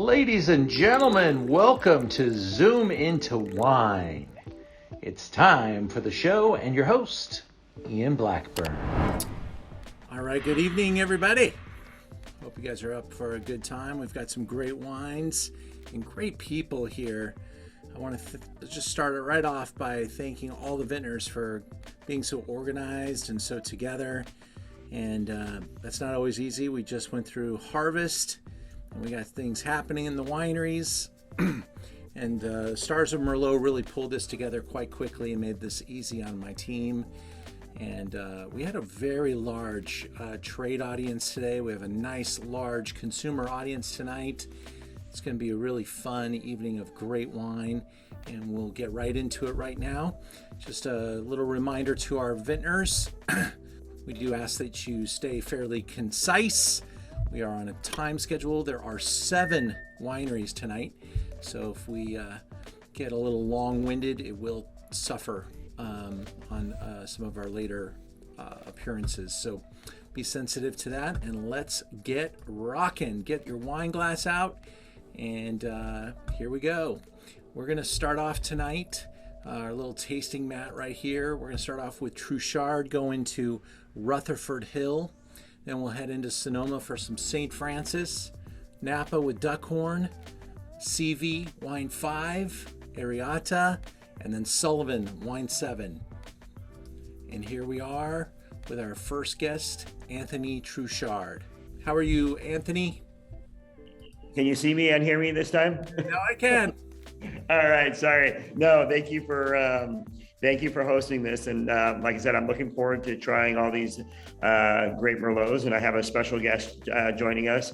Ladies and gentlemen, welcome to Zoom Into Wine. It's time for the show and your host, Ian Blackburn. All right, good evening, everybody. Hope you guys are up for a good time. We've got some great wines and great people here. I want to just start it right off by thanking all the vintners for being so organized and so together. And that's not always easy. We just went through harvest, and we got things happening in the wineries. And Stars of Merlot really pulled this together quite quickly and made this easy on my team. And we had a very large trade audience today. We have a nice, large consumer audience tonight. It's going to be a really fun evening of great wine, and we'll get right into it right now. Just a little reminder to our vintners. We do ask that you stay fairly concise. We are on a time schedule. There are 7 wineries tonight. So if we get a little long-winded, it will suffer on some of our later appearances. So be sensitive to that, and let's get rocking. Get your wine glass out, and here we go. We're going to start off tonight, our little tasting mat right here. We're going to start off with Truchard, go into Rutherford Hill. Then we'll head into Sonoma for some St. Francis, Napa with Duckhorn, CV Wine 5, Ariata, and then Sullivan Wine 7. And here we are with our first guest, Anthony Truchard. How are you, Anthony? Can you see me and hear me this time? Now I can. All right, sorry. No, thank you for hosting this. And like I said, I'm looking forward to trying all these great Merlots. And I have a special guest joining us.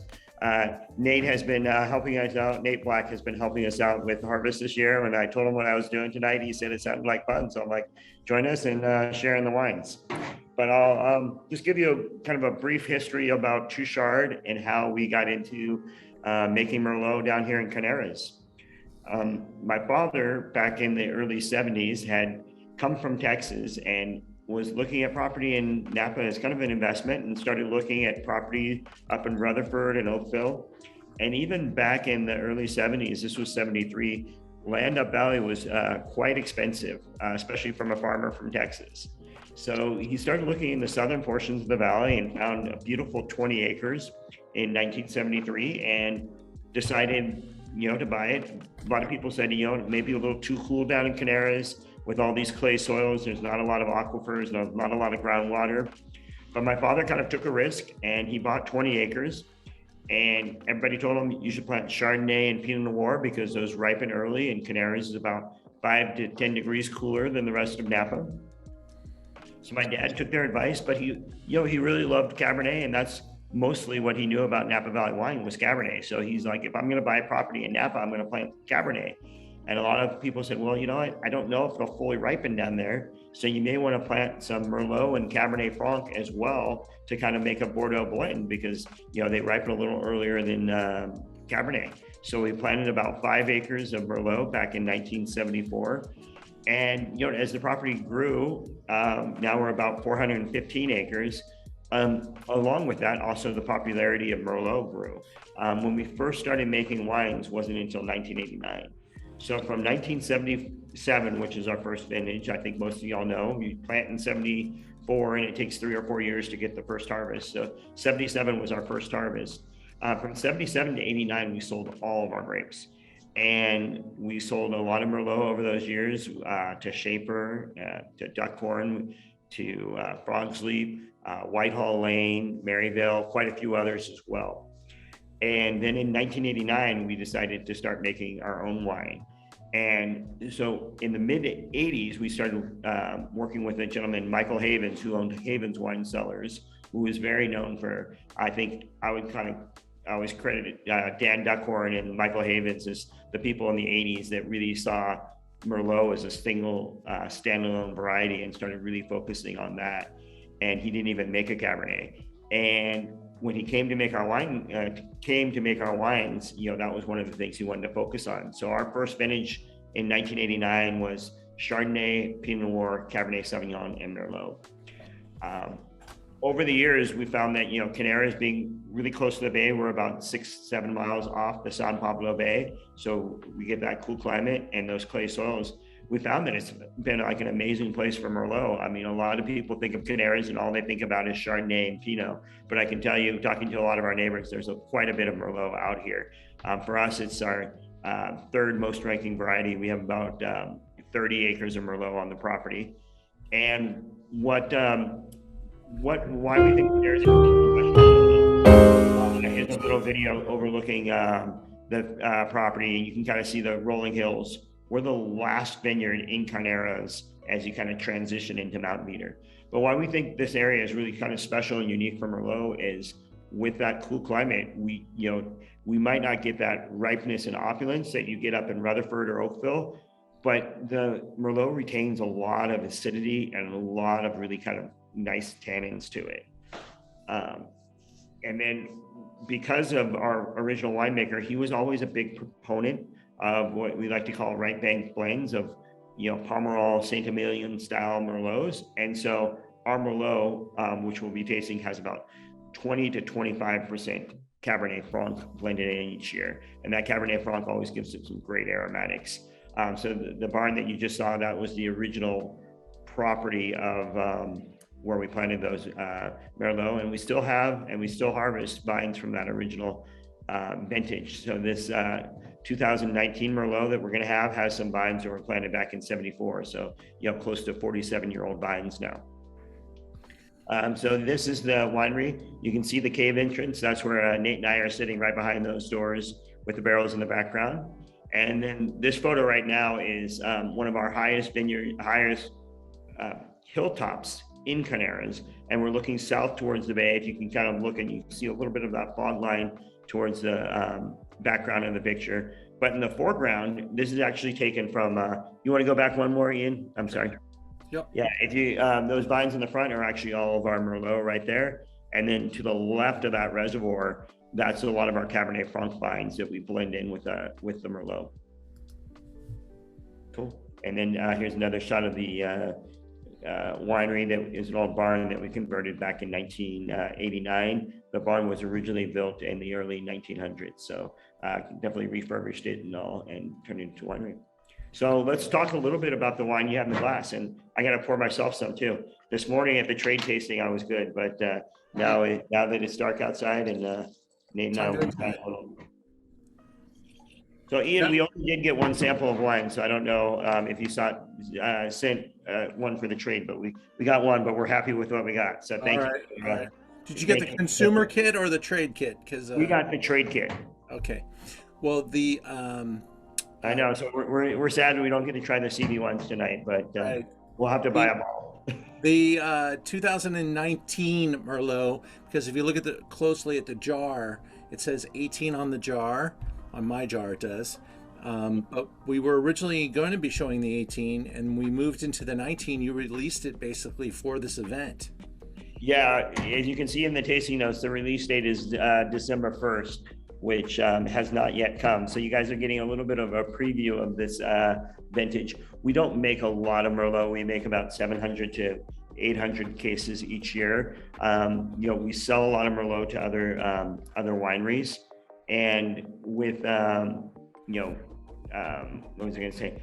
Nate has been helping us out. Nate Black has been helping us out with harvest this year. When I told him what I was doing tonight, he said it sounded like fun. So I'm like, join us and sharing the wines. But I'll just give you kind of a brief history about Truchard and how we got into making Merlot down here in Canaris. My father, back in the early 70s, had come from Texas and was looking at property in Napa as kind of an investment, and started looking at property up in Rutherford and Oakville. And even back in the early 70s, this was 73, land up valley was quite expensive, especially from a farmer from Texas. So he started looking in the southern portions of the valley and found a beautiful 20 acres in 1973 and decided, to buy it. A lot of people said, maybe a little too cool down in Canaris with all these clay soils. There's not a lot of aquifers, not a lot of groundwater. But my father kind of took a risk, and he bought 20 acres. And everybody told him you should plant Chardonnay and Pinot Noir because those ripen early, and Canaris is about 5 to 10 degrees cooler than the rest of Napa. So my dad took their advice, but he really loved Cabernet, and that's mostly what he knew about Napa Valley wine was Cabernet. So he's like, if I'm going to buy a property in Napa, I'm going to plant Cabernet. And a lot of people said, well, I don't know if they'll fully ripen down there. So you may want to plant some Merlot and Cabernet Franc as well to kind of make a Bordeaux blend because, they ripen a little earlier than Cabernet. So we planted about 5 acres of Merlot back in 1974. And, as the property grew, now we're about 415 acres. Along with that, also the popularity of Merlot grew. When we first started making wines wasn't until 1989. So from 1977, which is our first vintage, I think most of y'all know, we plant in 74 and it takes 3 or 4 years to get the first harvest. So 77 was our first harvest. From 77 to 89, we sold all of our grapes. And we sold a lot of Merlot over those years to Shaper, to Duckhorn, to Frog's Leap, Whitehall Lane, Maryvale, quite a few others as well. And then in 1989, we decided to start making our own wine. And so in the mid 80s, we started working with a gentleman, Michael Havens, who owned Havens Wine Cellars, who was very known for, I think I would kind of always credit Dan Duckhorn and Michael Havens as the people in the 80s that really saw Merlot as a single standalone variety and started really focusing on that. And he didn't even make a Cabernet. And when he came to make our wines, that was one of the things he wanted to focus on. So our first vintage in 1989 was Chardonnay, Pinot Noir, Cabernet Sauvignon, and Merlot. Over the years, we found that, Canaris being really close to the bay. We're about 6-7 miles off the San Pablo Bay. So we get that cool climate and those clay soils. We found that it's been like an amazing place for Merlot. I mean, a lot of people think of Canaries and all they think about is Chardonnay and Pinot. But I can tell you, talking to a lot of our neighbors, there's quite a bit of Merlot out here. For us, it's our third most ranking variety. We have about 30 acres of Merlot on the property. And why we think Canaries here's a little video overlooking the property. You can kind of see the rolling hills. We're the last vineyard in Carneros as you kind of transition into Mount Meter. But why we think this area is really kind of special and unique for Merlot is with that cool climate, we might not get that ripeness and opulence that you get up in Rutherford or Oakville, but the Merlot retains a lot of acidity and a lot of really kind of nice tannins to it. And then because of our original winemaker, he was always a big proponent of what we like to call right bank blends of, Pomerol, Saint-Emilion style Merlots. And so our Merlot, which we'll be tasting, has about 20 to 25% Cabernet Franc blended in each year. And that Cabernet Franc always gives it some great aromatics. So the barn that you just saw, that was the original property of where we planted those Merlot, and we still have, and we still harvest vines from that original vintage. So this 2019 Merlot that we're going to have has some vines that were planted back in 74. So you have close to 47-year-old vines now. So this is the winery. You can see the cave entrance. That's where Nate and I are sitting right behind those doors with the barrels in the background. And then this photo right now is one of our highest hilltops in Carneros, and we're looking south towards the bay. If you can kind of look and you can see a little bit of that fog line towards the background of the picture. But in the foreground, this is actually taken from, you want to go back one more, Ian? I'm sorry. Yep. Yeah, if you, those vines in the front are actually all of our Merlot right there. And then to the left of that reservoir, that's a lot of our Cabernet Franc vines that we blend in with the Merlot. Cool. And then here's another shot of the winery that is an old barn that we converted back in 1989. The barn was originally built in the early 1900s, so definitely refurbished it and all and turned it into a winery. So let's talk a little bit about the wine you have in the glass, and I got to pour myself some too. This morning at the trade tasting, I was good, but now that it's dark outside and Nate and I will be back a little. So Ian, we only did get one sample of wine, so I don't know if you sent one for the trade, but we got one, but we're happy with what we got. So thank you. All right. Did you get the consumer kit or the trade kit? Because we got the trade kit. Okay. Well, the I know. So we're sad we don't get to try the CB ones tonight, but we'll have to buy them all. The 2019 Merlot, because if you look at closely at the jar, it says 18 on the jar. On my jar it does, but we were originally going to be showing the 18 and we moved into the 19. You released it basically for this event. Yeah, as you can see in the tasting notes, the release date is December 1st, which has not yet come. So you guys are getting a little bit of a preview of this vintage. We don't make a lot of Merlot. We make about 700 to 800 cases each year. We sell a lot of Merlot to other wineries. And with, what was I going to say?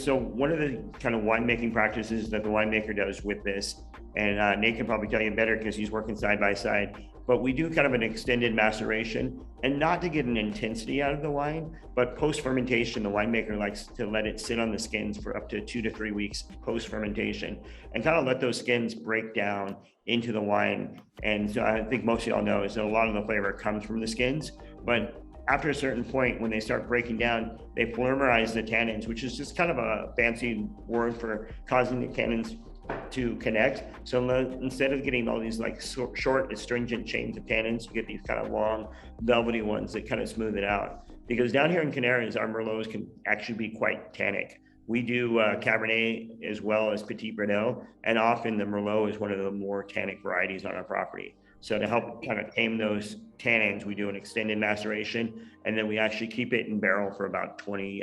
So one of the kind of winemaking practices that the winemaker does with this, and Nate can probably tell you better because he's working side by side, but we do kind of an extended maceration, and not to get an intensity out of the wine, but post-fermentation, the winemaker likes to let it sit on the skins for up to 2 to 3 weeks post-fermentation and kind of let those skins break down into the wine. And so I think most of y'all know is that a lot of the flavor comes from the skins, but after a certain point, when they start breaking down, they polymerize the tannins, which is just kind of a fancy word for causing the tannins to connect. So instead of getting all these like short astringent chains of tannins, you get these kind of long velvety ones that kind of smooth it out. Because down here in Canaries, our Merlots can actually be quite tannic. We do Cabernet as well as Petit Verdot, and often the Merlot is one of the more tannic varieties on our property. So to help kind of tame those tannins, we do an extended maceration, and then we actually keep it in barrel for about 20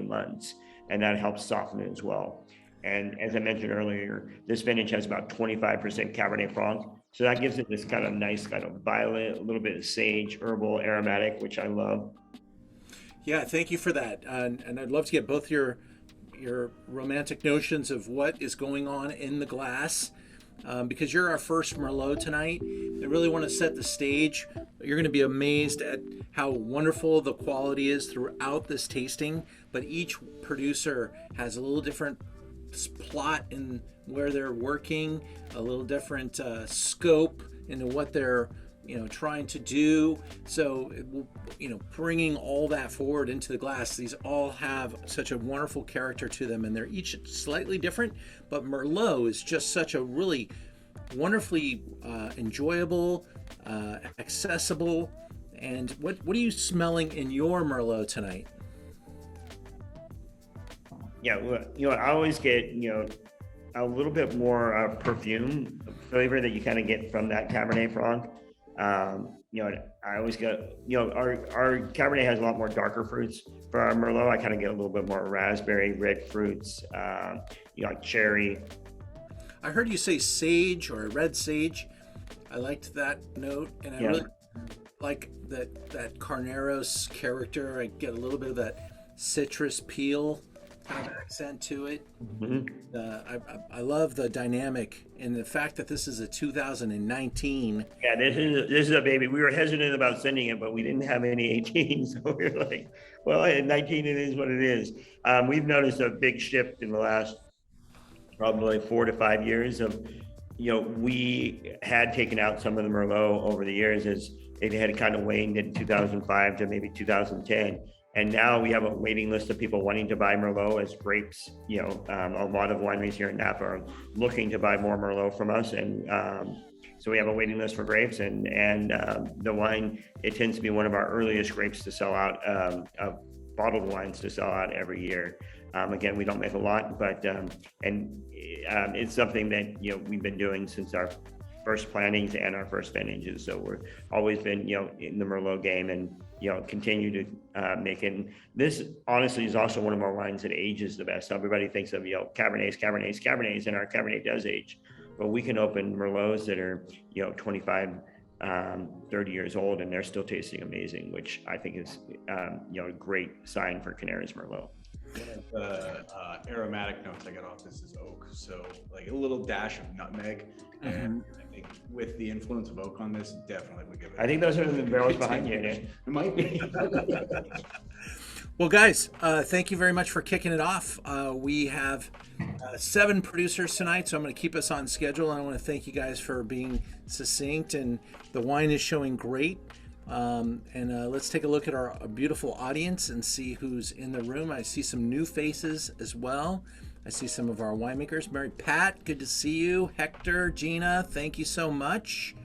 months, and that helps soften it as well. And as I mentioned earlier, this vintage has about 25% Cabernet Franc. So that gives it this kind of nice kind of violet, a little bit of sage, herbal, aromatic, which I love. Yeah, thank you for that. And I'd love to get both your romantic notions of what is going on in the glass, because you're our first Merlot tonight. I really want to set the stage. You're going to be amazed at how wonderful the quality is throughout this tasting, but each producer has a little different plot in where they're working, a little different scope into what they're trying to do. So bringing all that forward into the glass, these all have such a wonderful character to them, and they're each slightly different, but Merlot is just such a really wonderfully enjoyable, accessible. And what are you smelling in your Merlot tonight? Yeah, well, I always get a little bit more perfume flavor that you kind of get from that Cabernet Franc. I always get, our Cabernet has a lot more darker fruits. For our Merlot, I kind of get a little bit more raspberry, red fruits, like cherry. I heard you say sage or red sage. I liked that note, and I really like that Carneros character. I get a little bit of that citrus peel kind of accent to it. Mm-hmm. I love the dynamic and the fact that this is a 2019. Yeah, this is a baby. We were hesitant about sending it, but we didn't have any 18, so we were like, well, at 19 it is what it is. We've noticed a big shift in the last probably 4 to 5 years of, we had taken out some of the Merlot over the years as it had kind of waned in 2005 to maybe 2010. And now we have a waiting list of people wanting to buy Merlot as grapes. A lot of wineries here in Napa are looking to buy more Merlot from us. And so we have a waiting list for grapes, and the wine, it tends to be one of our earliest grapes to sell out, bottled wines to sell out every year. Again, we don't make a lot, but, it's something that, we've been doing since our first plantings and our first vintages. So we're always been, in the Merlot game, and, continue to make it. And this honestly is also one of our wines that ages the best. Everybody thinks of, Cabernets, and our Cabernet does age, but we can open Merlots that are, 25, 30 years old, and they're still tasting amazing, which I think is, a great sign for Canaris Merlot. One of the aromatic notes I get off this is oak, so like a little dash of nutmeg, and I think with the influence of oak on this, definitely would give it. I think those are the barrels behind you, Nick. It might be. Well, guys, thank you very much for kicking it off. We have 7 producers tonight, so I'm going to keep us on schedule. And I want to thank you guys for being succinct, and the wine is showing great. Let's take a look at our beautiful audience and see who's in the room. I see some new faces as well. I see some of our winemakers. Mary Pat, good to see you. Hector, Gina, thank you so much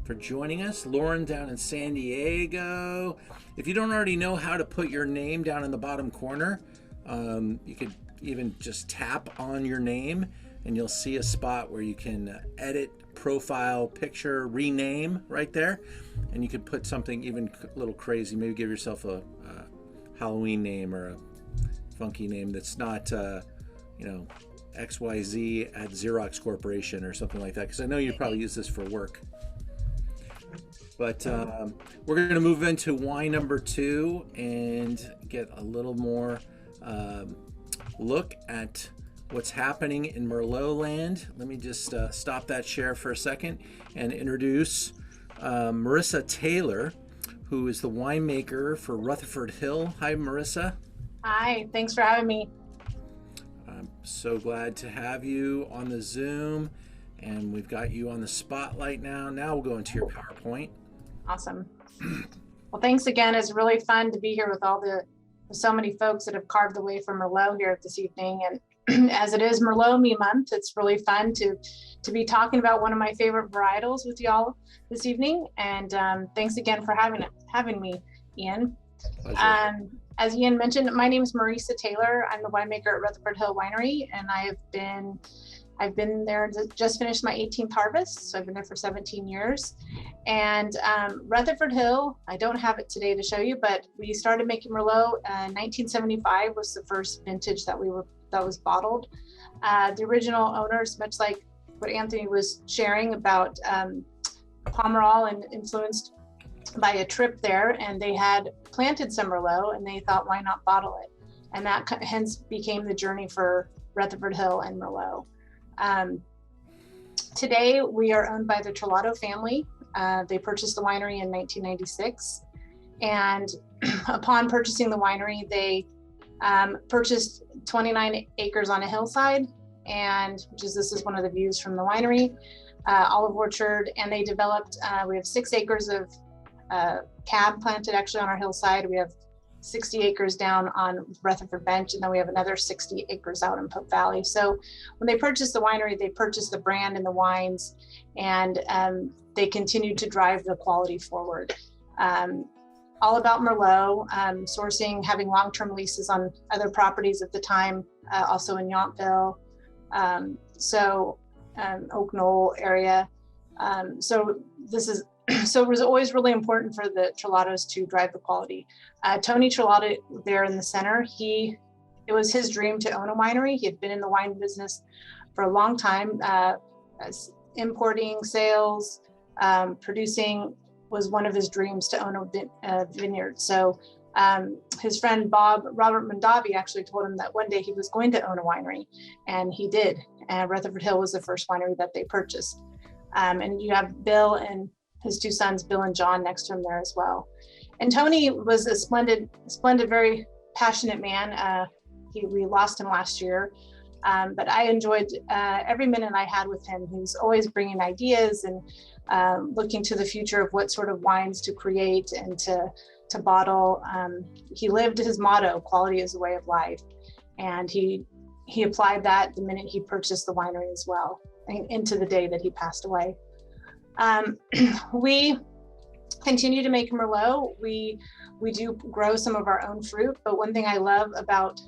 for joining us. Lauren down in San Diego. If you don't already know how to put your name down in the bottom corner, you could even just tap on your name and you'll see a spot where you can edit, profile, picture, rename right there. And you could put something even a little crazy, maybe give yourself a Halloween name or a funky name that's not, XYZ at Xerox Corporation or something like that, because I know you probably use this for work. But we're going to move into wine number 2 and get a little more look at what's happening in Merlot land. Let me just stop that share for a second and introduce Marissa Taylor, who is the winemaker for Rutherford Hill. Hi, Marissa. Hi, thanks for having me. I'm so glad to have you on the Zoom, and we've got you on the spotlight now. Now we'll go into your PowerPoint. Awesome. Well, thanks again. It's really fun to be here with so many folks that have carved the way for Merlot here this evening. And as it is Merlot Me Month, it's really fun to be talking about one of my favorite varietals with y'all this evening. And thanks again for having me, Ian. As Ian mentioned, my name is Marissa Taylor. I'm the winemaker at Rutherford Hill Winery, and I've been there, just finished my 18th harvest, so I've been there for 17 years. And Rutherford Hill, I don't have it today to show you, but we started making Merlot. 1975 was the first vintage that was bottled. The original owners, much like what Anthony was sharing about Pomerol and influenced by a trip there, and they had planted some Merlot, and they thought, why not bottle it? And that hence became the journey for Rutherford Hill and Merlot. Today, we are owned by the Trelato family. They purchased the winery in 1996. And upon purchasing the winery, they purchased 29 acres on a hillside, and this is one of the views from the winery, olive orchard, and they developed, we have 6 acres of cab planted actually on our hillside. We have 60 acres down on Rutherford Bench, and then we have another 60 acres out in Pope Valley. So when they purchased the winery, they purchased the brand and the wines, and they continued to drive the quality forward. All about Merlot, sourcing, having long-term leases on other properties at the time, also in Yountville, Oak Knoll area. So it was always really important for the Trelatos to drive the quality. Tony Trelato there in the center, it was his dream to own a winery. He had been in the wine business for a long time, importing, sales, producing was one of his dreams to own a vineyard. So his friend Robert Mondavi actually told him that one day he was going to own a winery, and he did. And Rutherford Hill was the first winery that they purchased. And you have Bill and his 2 sons, Bill and John, next to him there as well. And Tony was a splendid, very passionate man. We lost him last year, but I enjoyed every minute I had with him. He was always bringing ideas and looking to the future of what sort of wines to create and to bottle. He lived his motto, quality is a way of life. And he applied that the minute he purchased the winery as well, into the day that he passed away. We continue to make Merlot. We do grow some of our own fruit, but one thing I love about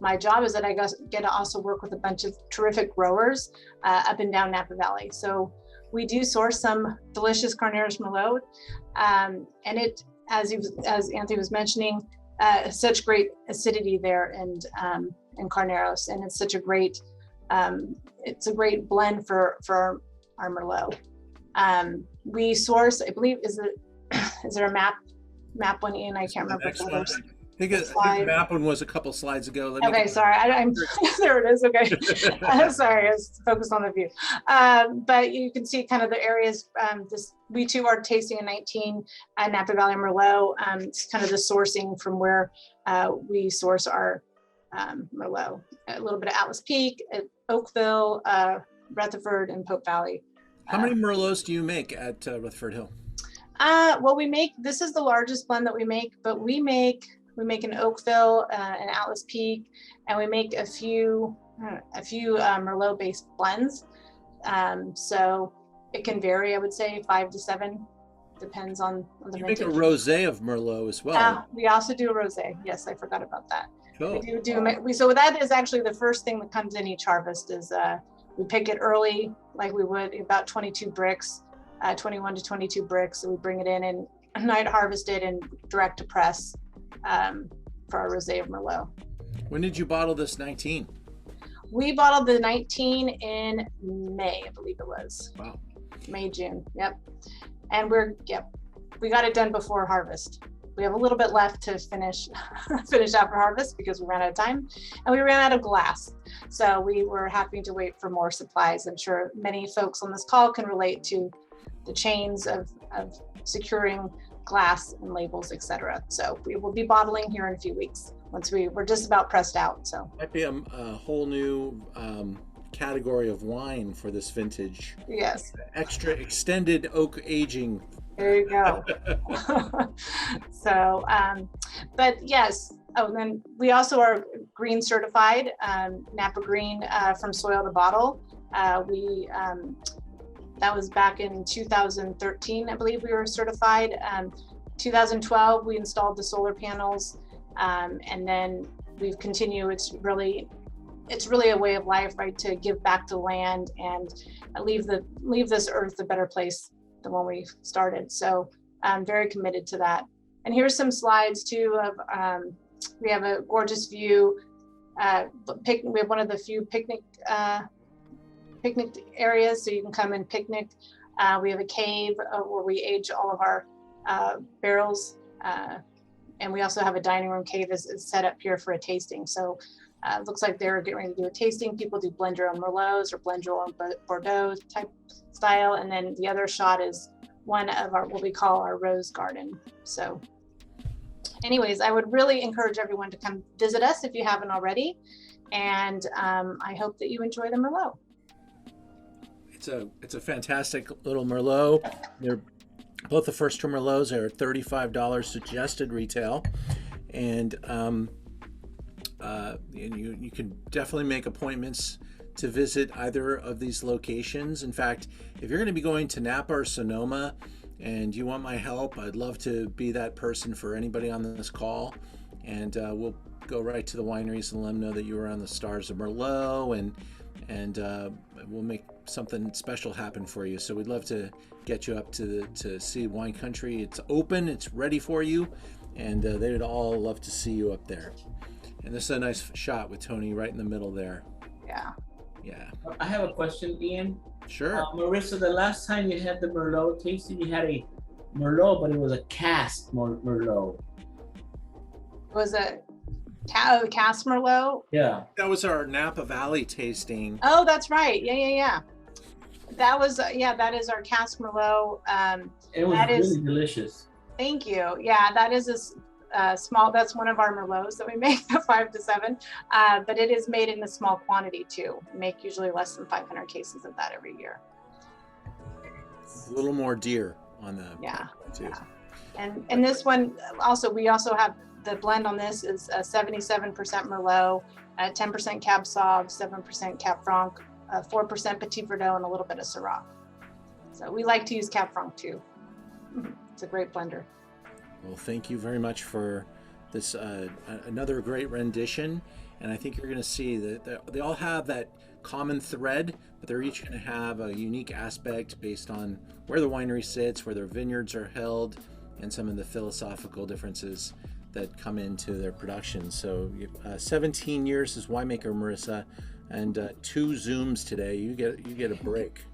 my job is that I get to also work with a bunch of terrific growers up and down Napa Valley. So we do source some delicious Carneros Merlot, and it, as Anthony was mentioning, such great acidity there and Carneros, and it's such a great blend for our Merlot. We source, I believe, is there a map one, Ian? I can't remember. I think the map one was a couple slides ago. Okay, sorry. I'm there it is. Okay. Sorry, I was focused on the view. But you can see kind of the areas. We too are tasting a 19 Napa Valley Merlot. It's kind of the sourcing from where we source our Merlot. A little bit of Atlas Peak, Oakville, Rutherford, and Pope Valley. How many Merlots do you make at Rutherford Hill? Well, this is the largest blend that we make, but we make an Oakville, an Atlas Peak, and we make a few Merlot-based blends. So it can vary, I would say 5 to 7, depends on the you vintage. Make a rosé of Merlot as well. We also do a rosé. Yes, I forgot about that. Cool. So that is actually the first thing that comes in each harvest is we pick it early, like we would about 22 bricks, 21 to 22 bricks. So we bring it in and night harvest it and direct to press for our rosé of Merlot. When did you bottle this 19? We bottled the 19 in May, I believe it was. Wow. May, June. Yep. And we got it done before harvest. We have a little bit left to finish after harvest because we ran out of time, and we ran out of glass. So we were having to wait for more supplies. I'm sure many folks on this call can relate to the chains of securing glass and labels, etc. So we will be bottling here in a few weeks once we're just about pressed out. So might be a whole new category of wine for this vintage. Yes. Extra extended oak aging. There you go. So, but yes. Oh, and then we also are green certified, Napa Green from soil to bottle. That was back in 2013, I believe we were certified. 2012, we installed the solar panels, and then we've continued. It's really a way of life, right? To give back to land and leave this earth a better place than when we started. So I'm very committed to that. And here's some slides too of, we have a gorgeous view. We have one of the few picnic areas, so you can come and picnic We have a cave where we age all of our barrels. And we also have a dining room cave is set up here for a tasting. So it looks like they're getting ready to do a tasting. People do blend your own Merlots or blend your own Bordeaux type style. And then the other shot is one of our, what we call our rose garden. So anyways, I would really encourage everyone to come visit us if you haven't already. And I hope that you enjoy the Merlot. It's a fantastic little Merlot. They're both the first two Merlots are $35 suggested retail, and you can definitely make appointments to visit either of these locations. In fact, if you're going to be going to Napa or Sonoma and you want my help, I'd love to be that person for anybody on this call, and we'll go right to the wineries and let them know that you were on the Stars of Merlot, and we'll make something special happen for you. So we'd love to get you up to see Wine Country. It's open, it's ready for you, and they'd all love to see you up there. And this is a nice shot with Tony right in the middle there. Yeah. Yeah. I have a question, Ian. Sure. Marissa, the last time you had the Merlot tasting, you had a Merlot, but it was a cask Merlot. Was it Cask Merlot? Yeah. That was our Napa Valley tasting. Oh, that's right. Yeah. That was, that is our Cask Merlot. It was really delicious. Thank you. Yeah, that is a small, that's one of our Merlots that we make, the 5 to 7. But it is made in a small quantity too. We make usually less than 500 cases of that every year. A little more deer on the too. Yeah. And this one also, we also have the blend on this is a 77% Merlot, 10% Cab Sauv, 7% Cab Franc, 4% Petit Verdot, and a little bit of Syrah. So we like to use Cab Franc too. It's a great blender. Well, thank you very much for this another great rendition, and I think you're going to see that they all have that common thread, but they're each going to have a unique aspect based on where the winery sits, where their vineyards are held, and some of the philosophical differences that come into their production. So 17 years as winemaker, Marissa, and 2 Zooms today. You get a break.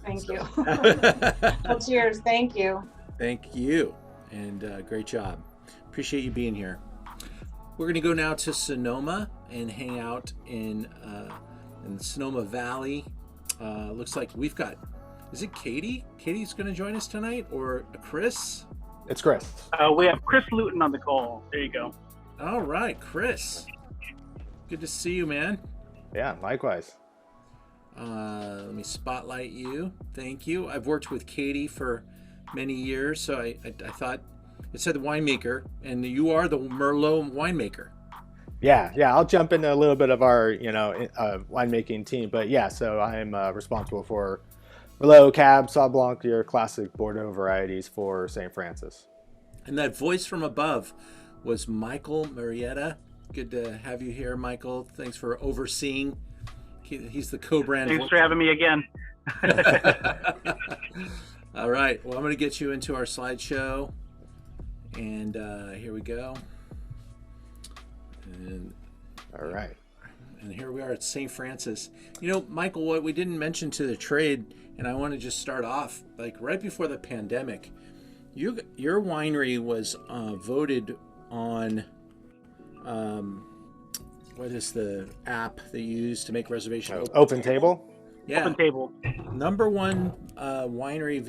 Thank you. Well, cheers. Thank you. Thank you, and great job. Appreciate you being here. We're going to go now to Sonoma and hang out in Sonoma Valley. Looks like we've got, is it Katie? Katie's going to join us tonight, or Chris? It's Chris. We have Chris Luton on the call. There you go. All right, Chris. Good to see you, man. Yeah, likewise. Let me spotlight you. Thank you. I've worked with Katie for many years, so I thought it said the winemaker, and you are the Merlot winemaker. Yeah. I'll jump into a little bit of our, winemaking team, but yeah. So I'm responsible for Merlot, Cab, Sauv Blanc, your classic Bordeaux varieties for St. Francis. And that voice from above was Michael Marietta. Good to have you here, Michael. Thanks for overseeing. He's the co-brand. Thanks for having me again. All right. Well, I'm going to get you into our slideshow. And here we go. And, all right. And here we are at St. Francis. Michael, what we didn't mention to the trade, and I want to just start off, like right before the pandemic, your winery was voted on, what is the app that you use to make reservations? Open Table? Yeah. Open Table. #1 winery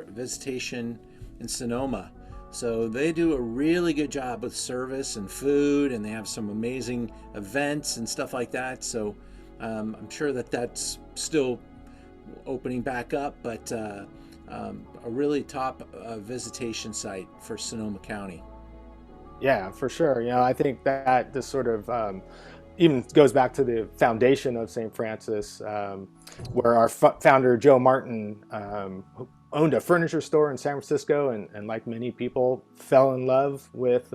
visitation in Sonoma. So they do a really good job with service and food, and they have some amazing events and stuff like that. So I'm sure that's still opening back up, but a really top visitation site for Sonoma County. Yeah, for sure. I think that this sort of even goes back to the foundation of St. Francis, where our founder, Joe Martin, owned a furniture store in San Francisco, and like many people, fell in love with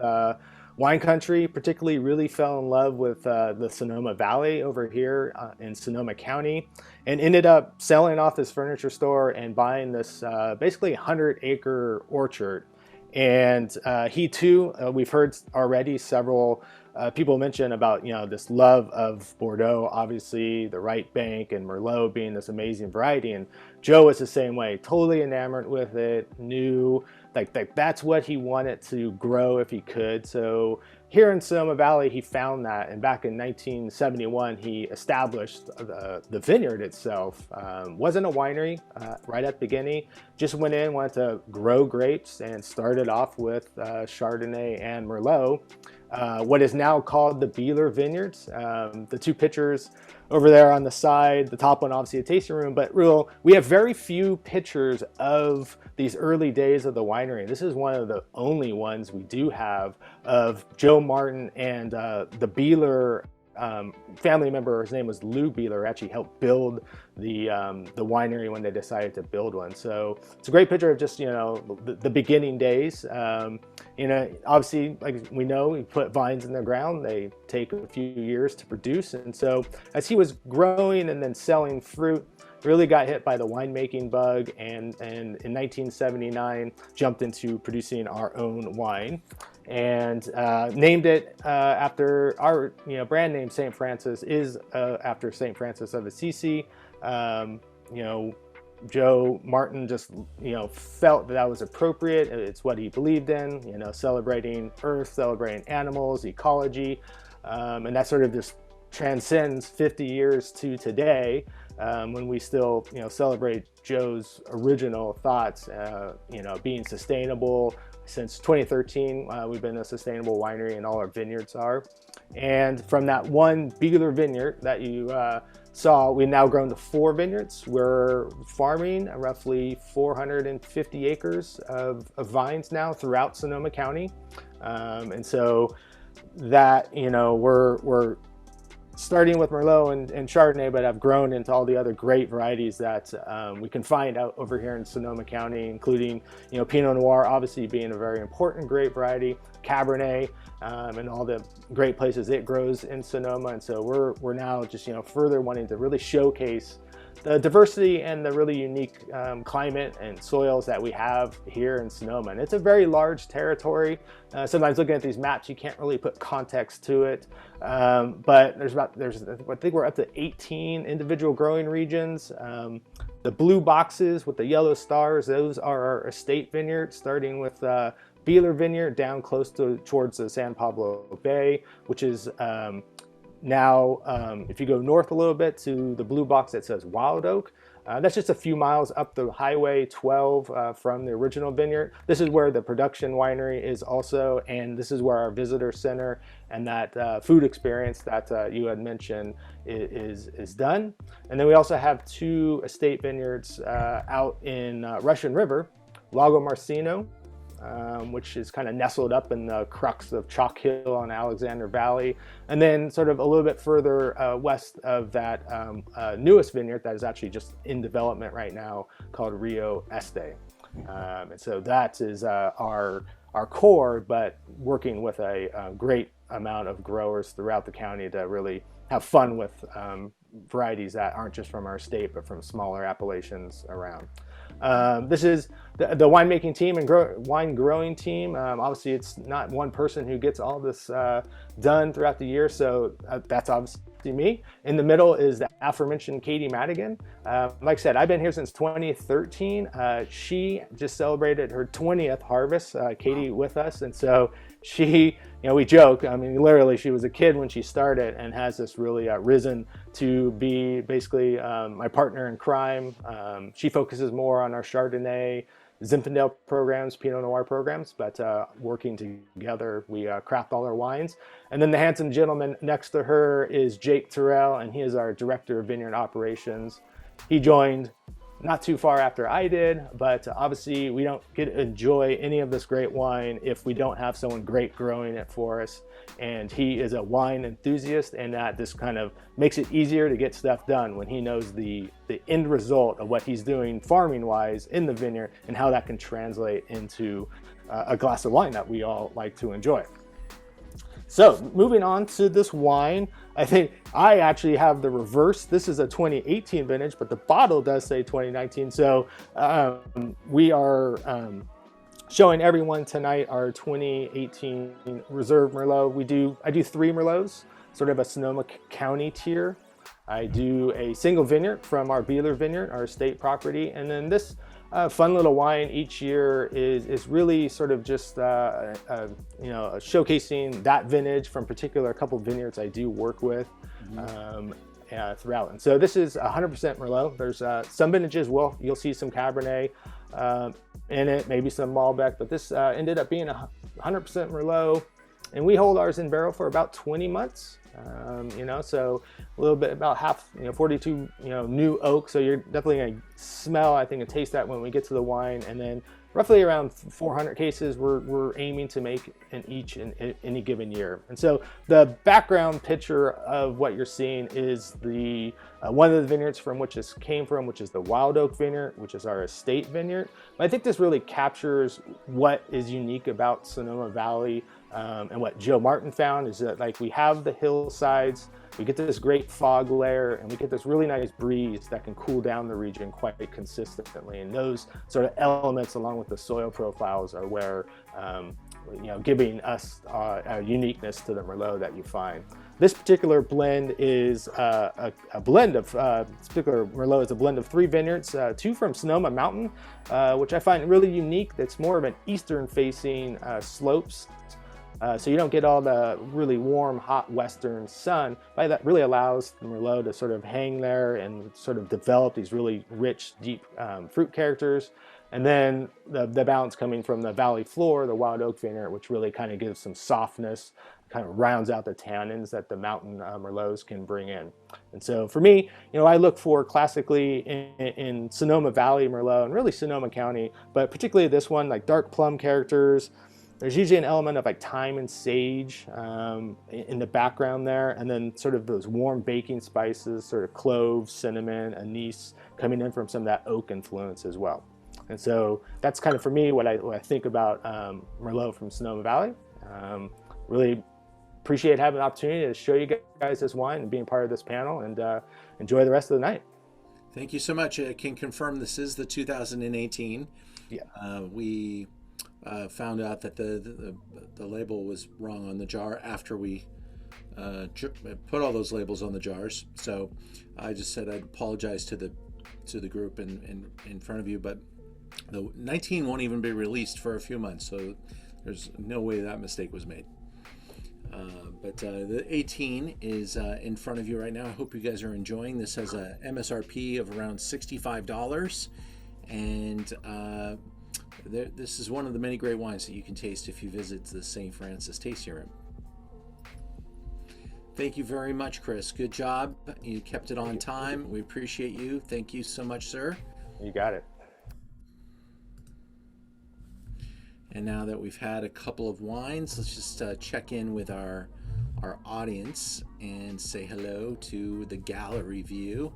wine country, particularly really fell in love with the Sonoma Valley over here in Sonoma County, and ended up selling off this furniture store and buying this basically 100-acre orchard. And he too, we've heard already several people mention about, this love of Bordeaux, obviously the right bank and Merlot being this amazing variety. And Joe is the same way, totally enamored with it, knew like that's what he wanted to grow if he could. So here in Sonoma Valley, he found that, and back in 1971, he established the vineyard itself. Wasn't a winery right at the beginning, just went in, wanted to grow grapes, and started off with Chardonnay and Merlot. What is now called the Beeler Vineyards. The two pictures over there on the side, the top one obviously a tasting room, but we have very few pictures of these early days of the winery. This is one of the only ones we do have of Joe Martin and the Beeler family member. His name was Lou Beeler, actually helped build the winery when they decided to build one. So it's a great picture of just the beginning days. Obviously, like we know, we put vines in the ground, they take a few years to produce, and so as he was growing and then selling fruit, really got hit by the winemaking bug, and in 1979 jumped into producing our own wine, and named it after our brand name. St. Francis is after St. Francis of Assisi. Joe Martin just felt that was appropriate. It's what he believed in, celebrating earth, celebrating animals, ecology, and that sort of just transcends 50 years to today, when we still celebrate Joe's original thoughts, being sustainable. Since 2013, we've been a sustainable winery, and all our vineyards are. And from that one Beeler vineyard that you saw, we've now grown to 4 vineyards. We're farming roughly 450 acres of vines now throughout Sonoma County. And so that, we're starting with Merlot and Chardonnay, but have grown into all the other great varieties that we can find out over here in Sonoma County, including, Pinot Noir, obviously being a very important grape variety, Cabernet, and all the great places it grows in Sonoma. And so we're now just, further wanting to really showcase the diversity and the really unique climate and soils that we have here in Sonoma. And it's a very large territory. Sometimes looking at these maps, you can't really put context to it. But I think we're up to 18 individual growing regions. The blue boxes with the yellow stars, those are our estate vineyards, starting with Beeler Vineyard down close towards the San Pablo Bay, which is now, if you go north a little bit to the blue box that says Wild Oak, that's just a few miles up the Highway 12 from the original vineyard. This is where the production winery is also, and this is where our visitor center and that food experience that you had mentioned is done. And then we also have 2 estate vineyards out in Russian River, Lago Marcino, which is kind of nestled up in the crux of Chalk Hill on Alexander Valley. And then sort of a little bit further west of that newest vineyard that is actually just in development right now, called Rio Este. And so that is our core, but working with a great amount of growers throughout the county to really have fun with varieties that aren't just from our state, but from smaller appellations around. This is the winemaking team and wine growing team. Obviously, it's not one person who gets all this done throughout the year, so that's obviously me. In the middle is the aforementioned Katie Madigan. Like I said, I've been here since 2013. She just celebrated her 20th harvest, Katie with us, and so she, we joke, I mean, literally, she was a kid when she started and has this really risen to be basically my partner in crime. She focuses more on our Chardonnay, Zinfandel programs, Pinot Noir programs, but working together, we craft all our wines. And then the handsome gentleman next to her is Jake Terrell, and he is our Director of Vineyard Operations. He joined not too far after I did, but obviously we don't get to enjoy any of this great wine if we don't have someone great growing it for us. And he is a wine enthusiast, and that just kind of makes it easier to get stuff done when he knows the end result of what he's doing farming wise in the vineyard and how that can translate into a glass of wine that we all like to enjoy. So moving on to this wine, I think I actually have the reverse. This is a 2018 vintage, but the bottle does say 2019. So we are showing everyone tonight our 2018 Reserve Merlot. I do 3 Merlots, sort of a Sonoma County tier. I do a single vineyard from our Beeler Vineyard, our estate property, and then this fun little wine each year is really sort of just showcasing that vintage from a couple vineyards I do work with throughout. And so this is 100% Merlot. There's some vintages you'll see some Cabernet in it, maybe some Malbec, but this ended up being 100% Merlot, and we hold ours in barrel for about 20 months. So a little bit about half, 42, new oak. So you're definitely going to smell, I think, and taste that when we get to the wine. And then roughly around 400 cases we're aiming to make in any given year. And so the background picture of what you're seeing is the one of the vineyards from which this came from, which is the Wild Oak Vineyard, which is our estate vineyard. But I think this really captures what is unique about Sonoma Valley. And what Joe Martin found is that we have the hillsides, we get this great fog layer, and we get this really nice breeze that can cool down the region quite consistently. And those sort of elements, along with the soil profiles, are where giving us a uniqueness to the Merlot that you find. This particular blend is a blend of this particular Merlot is a blend of 3 vineyards, 2 from Sonoma Mountain, which I find really unique. That's more of an eastern-facing slopes. So you don't get all the really warm, hot western sun, but that really allows the Merlot to sort of hang there and sort of develop these really rich, deep fruit characters. And then the balance coming from the valley floor, the Wild Oak Vineyard, which really kind of gives some softness, kind of rounds out the tannins that the mountain Merlots can bring in. And so for me, I look for classically in Sonoma Valley Merlot and really Sonoma County, but particularly this one, dark plum characters. There's usually an element of thyme and sage in the background there, and then sort of those warm baking spices, sort of cloves, cinnamon, anise, coming in from some of that oak influence as well. And so that's kind of, for me, what I think about Merlot from Sonoma Valley. Really appreciate having the opportunity to show you guys this wine and being part of this panel, and enjoy the rest of the night. Thank you so much. I can confirm this is the 2018. Yeah. We found out that the label was wrong on the jar after we put all those labels on the jars. So I just said I'd apologize to the group in front of you, but the 19 won't even be released for a few months, so there's no way that mistake was made. But the 18 is in front of you right now. I hope you guys are enjoying. This has a MSRP of around $65, and this is one of the many great wines that you can taste if you visit the St. Francis Tasting Room. Thank you very much, Chris. Good job. You kept it on time. We appreciate you. Thank you so much, sir. You got it. And now that we've had a couple of wines, let's just check in with our audience and say hello to the gallery view.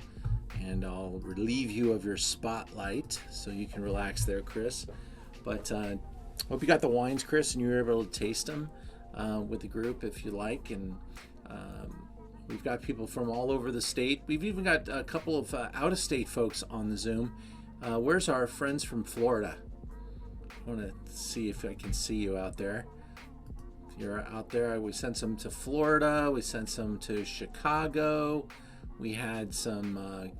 And I'll relieve you of your spotlight so you can relax there, Chris. But hope you got the wines, Chris, and you were able to taste them with the group if you like. And we've got people from all over the state. We've even got a couple of out-of-state folks on the Zoom. Where's our friends from Florida? I want to see if I can see you out there. If you're out there, we sent some to Florida. We sent some to Chicago. We had some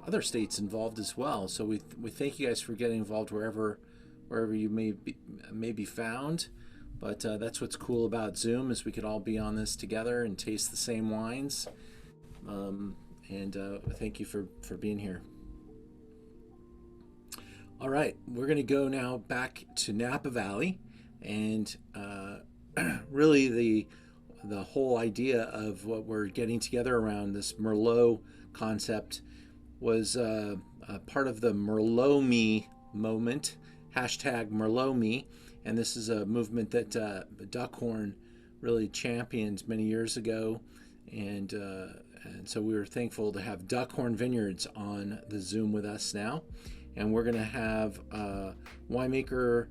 other states involved as well. So we thank you guys for getting involved wherever you may be found. But that's what's cool about Zoom, is we could all be on this together and taste the same wines. And thank you for being here. All right, we're going to go now back to Napa Valley, and really the whole idea of what we're getting together around this Merlot concept was part of the Merlot Me moment, hashtag Merlot Me, and this is a movement that Duckhorn really championed many years ago, and so we were thankful to have Duckhorn Vineyards on the Zoom with us now. And we're going to have winemaker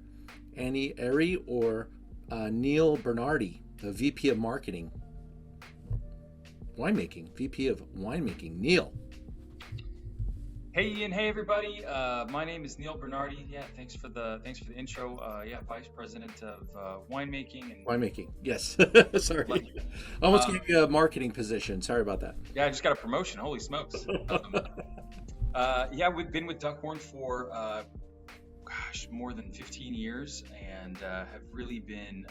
Annie Airy or Neil Bernardi, the VP of Marketing. VP of Winemaking. Neil. Hey Ian, hey everybody. My name is Neil Bernardi. Yeah, thanks for the intro. Vice president of winemaking and Winemaking. Yes. Sorry. like, Almost um, gave you a marketing position. Sorry about that. yeah, I just got a promotion. Holy smokes. We've been with Duckhorn for more than 15 years, and have really been.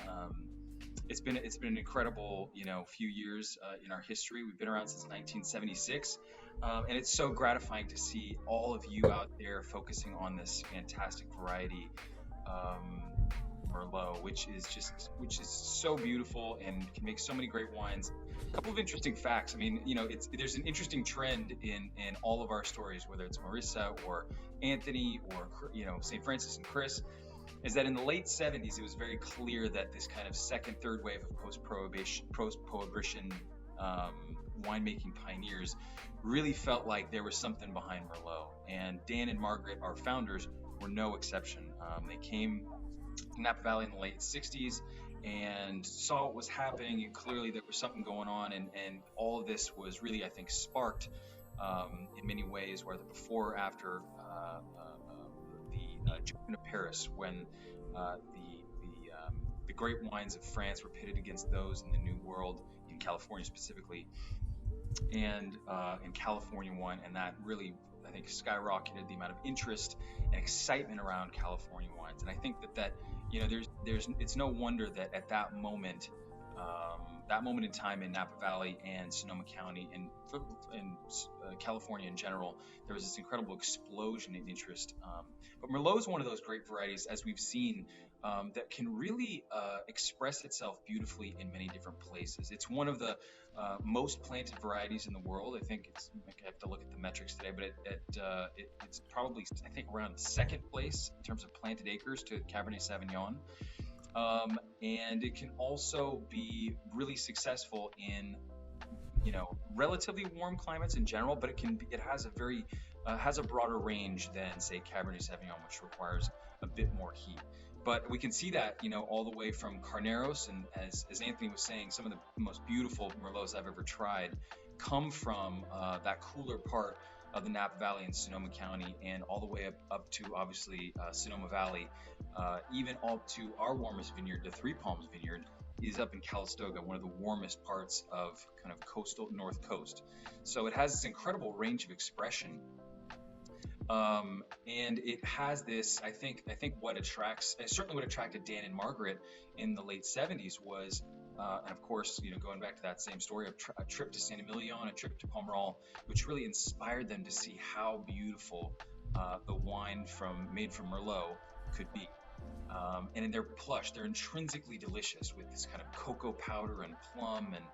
It's been an incredible few years in our history. We've been around since 1976, and it's so gratifying to see all of you out there focusing on this fantastic variety, Merlot, which is so beautiful and can make so many great wines. A couple of interesting facts. I mean, there's an interesting trend in all of our stories, whether it's Marissa or Anthony or St. Francis and Chris, is that in the late 70s, it was very clear that this kind of second, third wave of post-prohibition winemaking pioneers really felt like there was something behind Merlot. And Dan and Margaret, our founders, were no exception. They came to Napa Valley in the late 60s and saw what was happening, and clearly there was something going on, and all of this was really, I think, sparked in many ways, whether before or after the Jacobin of Paris, when the great wines of France were pitted against those in the New World, in California specifically, and in California wine, and that really, I think, skyrocketed the amount of interest and excitement around California wines. And I think that it's no wonder that at that moment in time in Napa Valley and Sonoma County and California in general, there was this incredible explosion in interest. But Merlot is one of those great varieties, as we've seen, that can really express itself beautifully in many different places. It's one of the most planted varieties in the world. I think I have to look at the metrics today, but it's probably, I think, around second place in terms of planted acres to Cabernet Sauvignon. And it can also be really successful in relatively warm climates in general, but it has a very has a broader range than, say, Cabernet Sauvignon, which requires a bit more heat. But we can see that all the way from Carneros, and as Anthony was saying, some of the most beautiful Merlots I've ever tried come from that cooler part of the Napa Valley and Sonoma County, and all the way up to obviously Sonoma Valley, even up to our warmest vineyard, the Three Palms Vineyard, is up in Calistoga, one of the warmest parts of kind of coastal North Coast. So it has this incredible range of expression, and it has this. I think what attracted Dan and Margaret in the late 70s was. And of course, going back to that same story of a trip to San Emilio and a trip to Pomerol, which really inspired them to see how beautiful the wine made from Merlot could be. And they're plush, they're intrinsically delicious with this kind of cocoa powder and plum and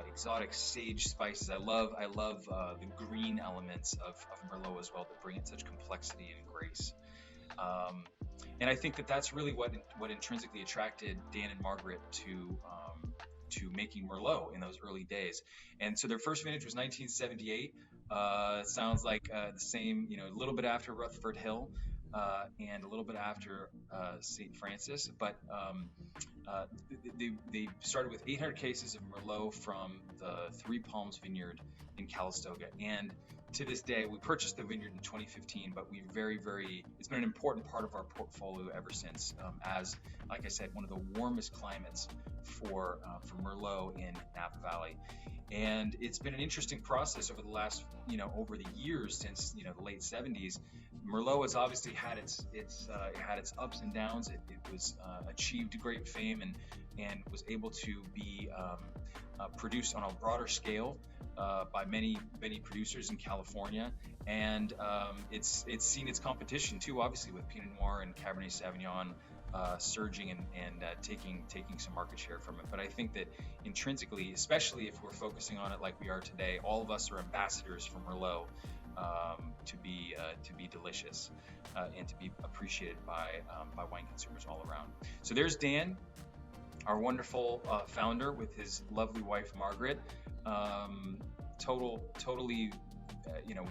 exotic sage spices. I love the green elements of Merlot as well, that bring it such complexity and grace. And I think that's really what intrinsically attracted Dan and Margaret to making Merlot in those early days. And so their first vintage was 1978. Sounds like the same, a little bit after Rutherford Hill and a little bit after St. Francis. But they started with 800 cases of Merlot from the Three Palms Vineyard in Calistoga. And to this day, we purchased the vineyard in 2015, but it's been an important part of our portfolio ever since, as, like I said, one of the warmest climates for Merlot in Napa Valley. And it's been an interesting process over the last, over the years since, the late 70s. Merlot has obviously had its ups and downs. It was achieved great fame and was able to be produced on a broader scale by many producers in California, and it's seen its competition too, obviously, with Pinot Noir and Cabernet Sauvignon surging and taking some market share from it. But I think that intrinsically, especially if we're focusing on it like we are today, all of us are ambassadors for Merlot to be delicious and to be appreciated by wine consumers all around. So there's Dan, our wonderful founder, with his lovely wife Margaret. Totally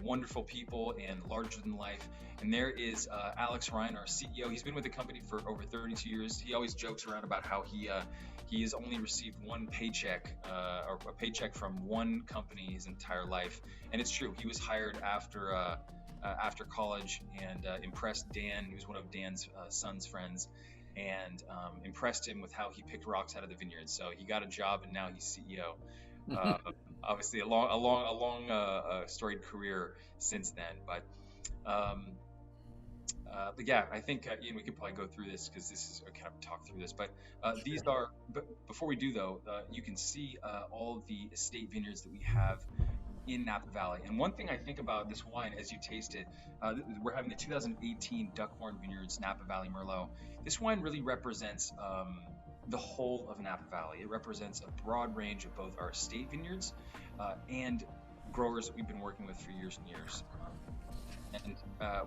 wonderful people and larger than life. And there is Alex Ryan, our CEO. He's been with the company for over 32 years. He always jokes around about how he has only received one paycheck or a paycheck from one company his entire life. And it's true. He was hired after after college and impressed Dan, who's one of Dan's son's friends, and impressed him with how he picked rocks out of the vineyard. So he got a job, and now he's CEO. Obviously, a long storied career since then. But yeah, I think Ian, we could probably go through this because this is kind of talk through this. But these are. But before we do though, you can see all of the estate vineyards that we have in Napa Valley. And one thing I think about this wine as you taste it, we're having the 2018 Duckhorn Vineyards Napa Valley Merlot. This wine really represents the whole of Napa Valley. It represents a broad range of both our estate vineyards and growers that we've been working with for years and years. And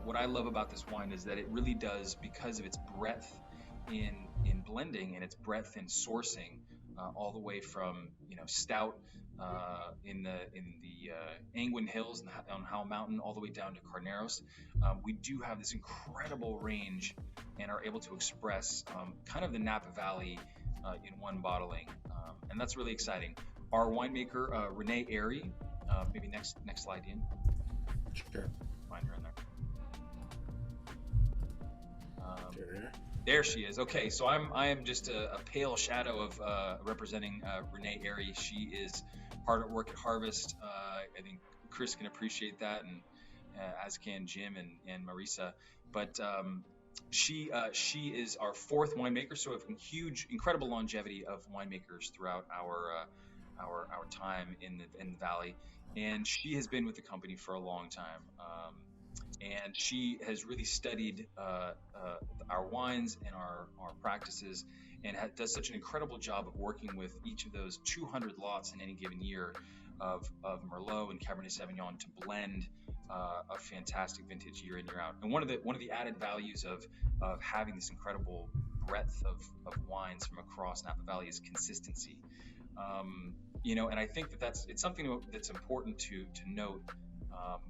what I love about this wine is that it really does, because of its breadth in blending and its breadth in sourcing, all the way from stout in the Angwin Hills and on Howell Mountain, all the way down to Carneros. We do have this incredible range and are able to express kind of the Napa Valley in one bottling, and that's really exciting. Our winemaker Renee Airy, maybe next slide, Ian. Sure. Find her in there. There she is. Okay, so I am just a pale shadow of representing Renee Airy. She is hard at work at Harvest. I think Chris can appreciate that, and as can Jim and Marisa. But she is our fourth winemaker, so we have incredible longevity of winemakers throughout our time in the valley, and she has been with the company for a long time. And she has really studied our wines and our practices, and does such an incredible job of working with each of those 200 lots in any given year of Merlot and Cabernet Sauvignon to blend a fantastic vintage year in, year out. And one of the added values of having this incredible breadth of wines from across Napa Valley is consistency. And I think it's something that's important to note.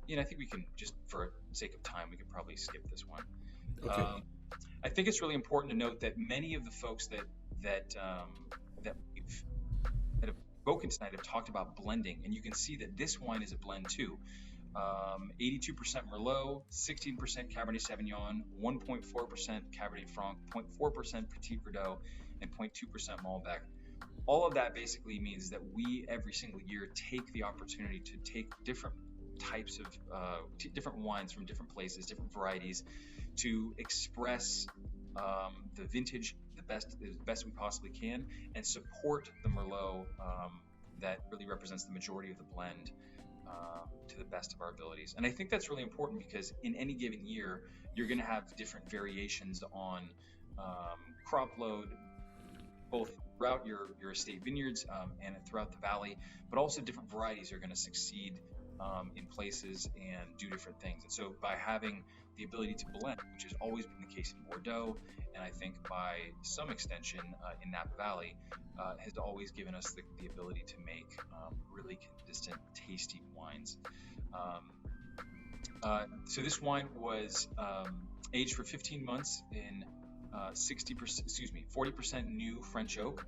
I think we can, just for sake of time, we could probably skip this one. Okay. I think it's really important to note that many of the folks that have spoken tonight have talked about blending, and you can see that this wine is a blend too. 82% Merlot, 16% Cabernet Sauvignon, 1.4% Cabernet Franc, 0.4% Petit Verdot, and 0.2% Malbec. All of that basically means that we every single year take the opportunity to take different types of different wines from different places, different varieties, to express the vintage the best we possibly can, and support the Merlot that really represents the majority of the blend to the best of our abilities. And I think that's really important because in any given year, you're going to have different variations on crop load, both throughout your estate vineyards and throughout the valley, but also different varieties are going to succeed in places and do different things. And so by having the ability to blend, which has always been the case in Bordeaux, and I think by some extension in Napa Valley, has always given us the ability to make really consistent, tasty wines. So this wine was aged for 15 months in 40% new French oak.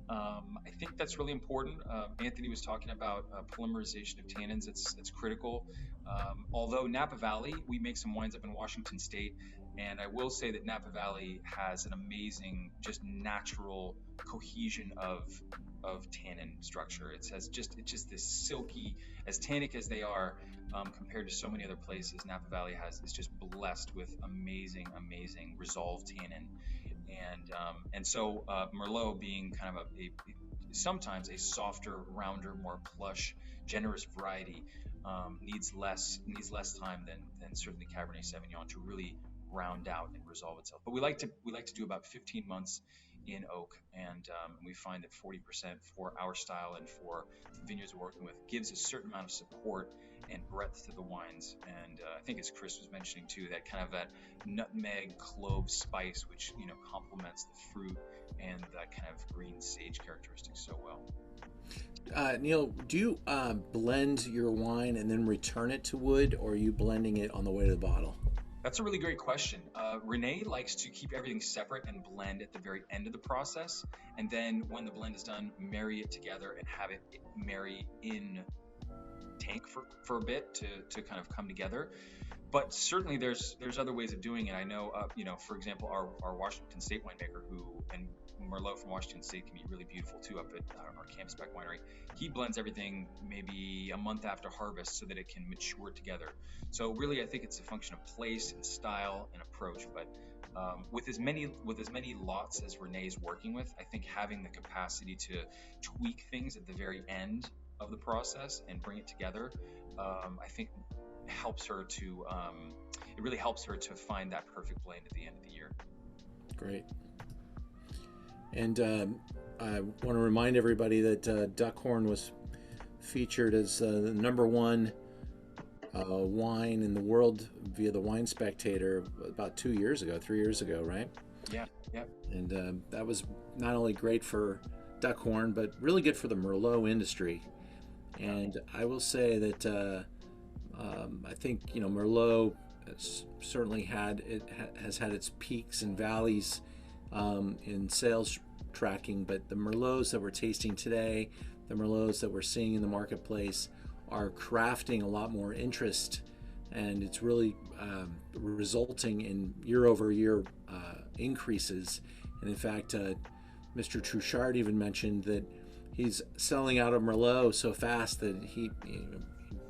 I think that's really important. Anthony was talking about polymerization of tannins. It's critical. Although Napa Valley, we make some wines up in Washington State, and I will say that Napa Valley has an amazing, just natural cohesion of tannin structure. It's just this silky, as tannic as they are, compared to so many other places. Napa Valley is just blessed with amazing resolved tannin. And so Merlot, being kind of sometimes a softer, rounder, more plush, generous variety, needs less time than certainly Cabernet Sauvignon to really round out and resolve itself. But we like to do about 15 months in oak, and we find that 40% for our style and for the vineyards we're working with gives a certain amount of support and breadth to the wines. And I think, as Chris was mentioning too, that nutmeg, clove spice, which complements the fruit and that kind of green sage characteristics so well. Neil, do you blend your wine and then return it to wood, or are you blending it on the way to the bottle? That's a really great question. Renee likes to keep everything separate and blend at the very end of the process, and then when the blend is done, marry it together and have it marry in tank for a bit to kind of come together. but certainly there's other ways of doing it. I know, for example, our Washington State winemaker and Merlot from Washington State can be really beautiful too up at our Campus Back Winery. He blends everything maybe a month after harvest so that it can mature together. So really, I think it's a function of place and style and approach. But with as many lots as Renee's working with, I think having the capacity to tweak things at the very end of the process and bring it together, I think helps her to it really helps her to find that perfect blend at the end of the year. Great. And I want to remind everybody that Duckhorn was featured as the #1 wine in the world via the Wine Spectator about 3 years ago, right? Yeah. And that was not only great for Duckhorn, but really good for the Merlot industry. And I will say that I think Merlot certainly has had its peaks and valleys in sales tracking, but the Merlots that we're tasting today, the Merlots that we're seeing in the marketplace, are crafting a lot more interest, and it's really resulting in year-over-year increases. And in fact, Mr. Trouchard even mentioned that he's selling out of Merlot so fast that he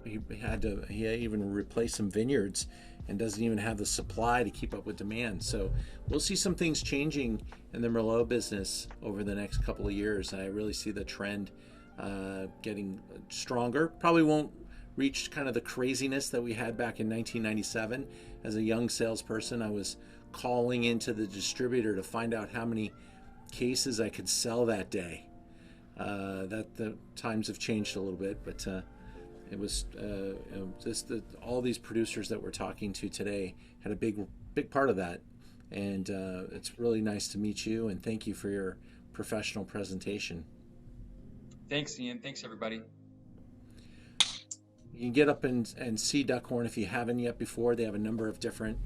even replaced some vineyards and doesn't even have the supply to keep up with demand. So we'll see some things changing in the Merlot business over the next couple of years. I really see the trend getting stronger. Probably won't reach kind of the craziness that we had back in 1997. As a young salesperson, I was calling into the distributor to find out how many cases I could sell that day. That the times have changed a little bit, but it was all these producers that we're talking to today had a big part of that, and it's really nice to meet you, and thank you for your professional presentation. Thanks, Ian. Thanks, everybody. You can get up and see Duckhorn if you haven't yet before. They have a number of different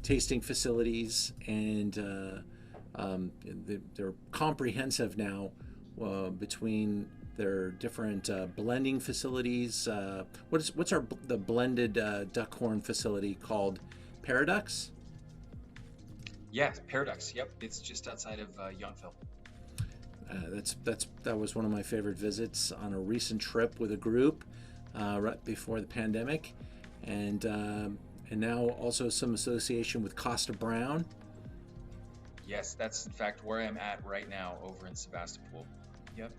tasting facilities, and they're comprehensive now between their different blending facilities. What's the blended Duckhorn facility called? Paradox? Yeah, Paradox. Yep, it's just outside of Yountville. That was one of my favorite visits on a recent trip with a group right before the pandemic, and now also some association with Costa Brown. Yes, that's in fact where I'm at right now over in Sebastopol. Yep.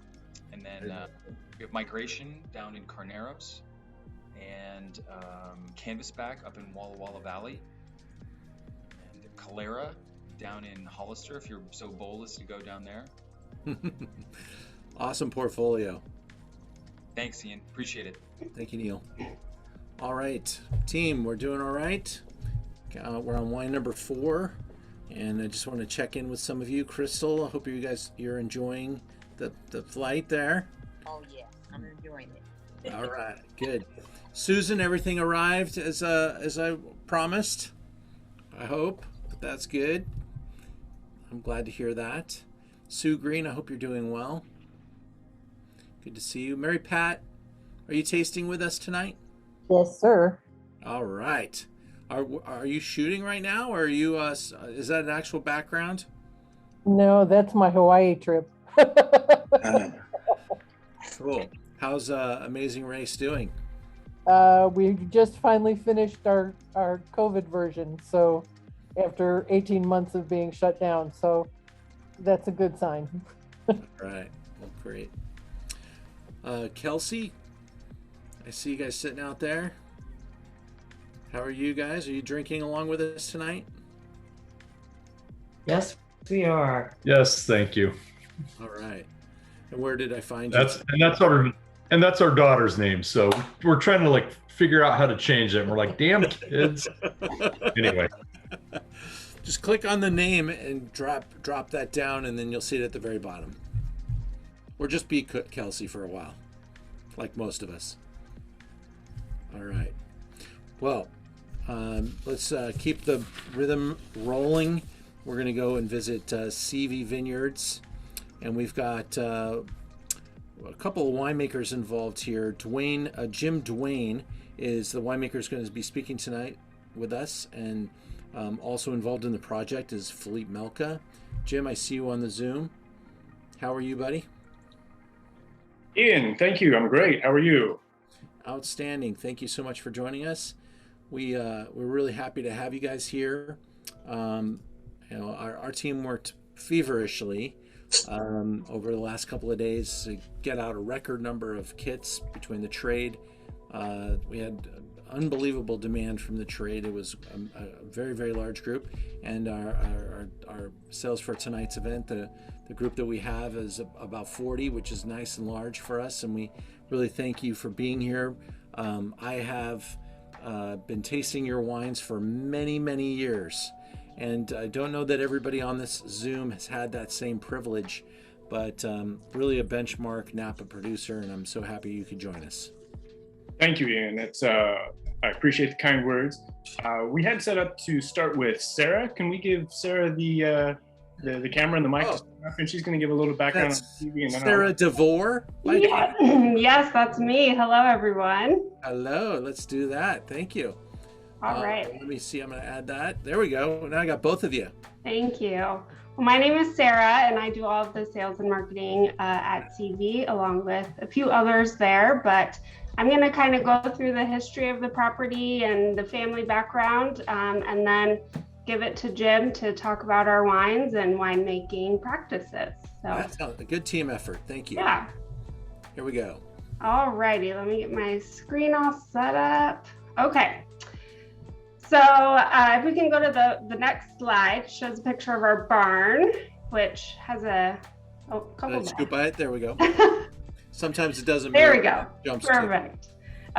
And then we have Migration down in Carneros, and Canvasback up in Walla Walla Valley, and Calera down in Hollister, if you're so bold as to go down there. Awesome portfolio. Thanks, Ian. Appreciate it. Thank you, Neil. All right, team, we're doing all right. We're on wine number 4, and I just want to check in with some of you. Crystal, I hope you're enjoying the flight there. Oh yeah, I'm enjoying it. All right, good. Susan, everything arrived as I promised. I hope. That's good. I'm glad to hear that. Sue Green, I hope you're doing well. Good to see you. Mary Pat, are you tasting with us tonight? Yes, sir. All right. Are you shooting right now, or are you? Is that an actual background? No, that's my Hawaii trip. Cool. How's Amazing Race doing? We just finally finished our COVID version, so after 18 months of being shut down, so that's a good sign. Right. Well, great. Kelsey, I see you guys sitting out there. How are you guys? Are you drinking along with us tonight? Yes, we are. Yes, thank you. All right. And where did I find you? That's our daughter's name. So we're trying to figure out how to change it. And we're like, damn kids. Anyway. Just click on the name and drop that down, and then you'll see it at the very bottom. Or just be Kelsey for a while, like most of us. All right. Well, let's keep the rhythm rolling. We're going to go and visit CV Vineyards, and we've got a couple of winemakers involved here. Jim Dwayne is the winemaker who's going to be speaking tonight with us, and also involved in the project is Philippe Melka. Jim, I see you on the Zoom. How are you, buddy? Ian, thank you. I'm great. How are you? Outstanding. Thank you so much for joining us. We're really happy to have you guys here. Our team worked feverishly over the last couple of days to get out a record number of kits between the trade. We had unbelievable demand from the trade. It was a very, very large group, and our sales for tonight's event, the group that we have is about 40, which is nice and large for us, and we really thank you for being here. I have been tasting your wines for many, many years, and I don't know that everybody on this Zoom has had that same privilege, but really a benchmark Napa producer, and I'm so happy you could join us. Thank you, Ian. I appreciate the kind words. We had set up to start with Sarah. Can we give Sarah the camera and the mic? And she's going to give a little background on TV. And then Sarah DeVore? Yes, that's me. Hello, everyone. Hello. Let's do that. Thank you. All right. Let me see. I'm going to add that. There we go. Now I got both of you. Thank you. Well, my name is Sarah, and I do all of the sales and marketing at CV, along with a few others there. But I'm going to kind of go through the history of the property and the family background, and then give it to Jim to talk about our wines and winemaking practices. So that's a good team effort. Thank you. Yeah. Here we go. All righty. Let me get my screen all set up. Okay. So if we can go to the next slide, shows a picture of our barn, which has a couple. Let's scoop by it. There we go. Sometimes it doesn't. There we go. Jumps Perfect.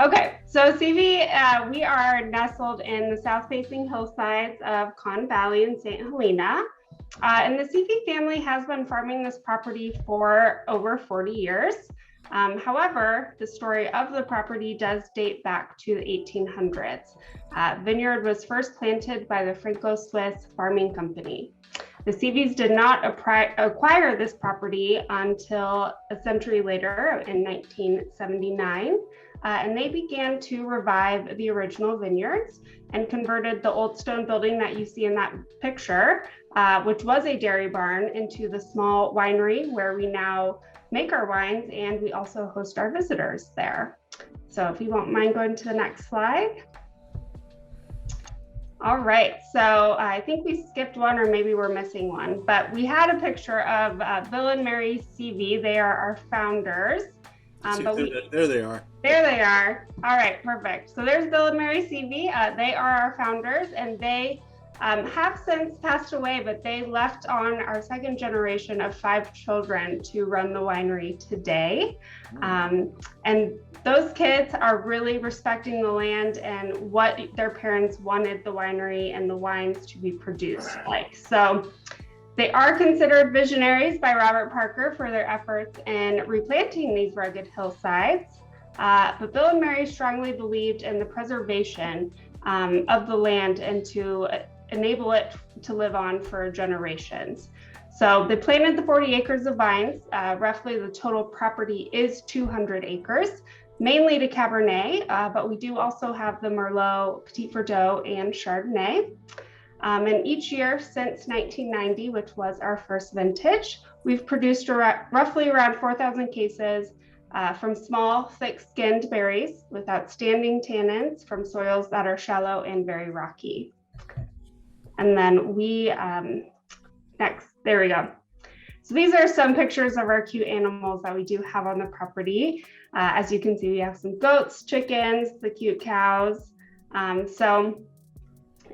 Okay, so CV, we are nestled in the south-facing hillsides of Con Valley in St. Helena. And the CV family has been farming this property for over 40 years. However, the story of the property does date back to the 1800s. Vineyard was first planted by the Franco-Swiss Farming Company. The CVs did not acquire this property until a century later in 1979. And they began to revive the original vineyards and converted the old stone building that you see in that picture, which was a dairy barn, into the small winery where we now make our wines, and we also host our visitors there. So if you won't mind going to the next slide. All right, so I think we skipped one, or maybe we're missing one, but we had a picture of Bill and Mary CV. They are our founders. There they are. There they are. All right, perfect. So there's Bill and Mary CV. They are our founders, and they have since passed away, but they left on our second generation of 5 children to run the winery today. And those kids are really respecting the land and what their parents wanted the winery and the wines to be produced like. So they are considered visionaries by Robert Parker for their efforts in replanting these rugged hillsides. But Bill and Mary strongly believed in the preservation of the land and to enable it to live on for generations. So they planted the 40 acres of vines. Roughly the total property is 200 acres, mainly to Cabernet, but we do also have the Merlot, Petit Verdot, and Chardonnay. And each year since 1990, which was our first vintage, we've produced roughly around 4,000 cases from small, thick-skinned berries with outstanding tannins from soils that are shallow and very rocky. And then next, there we go. So these are some pictures of our cute animals that we do have on the property. As you can see, we have some goats, chickens, the cute cows. So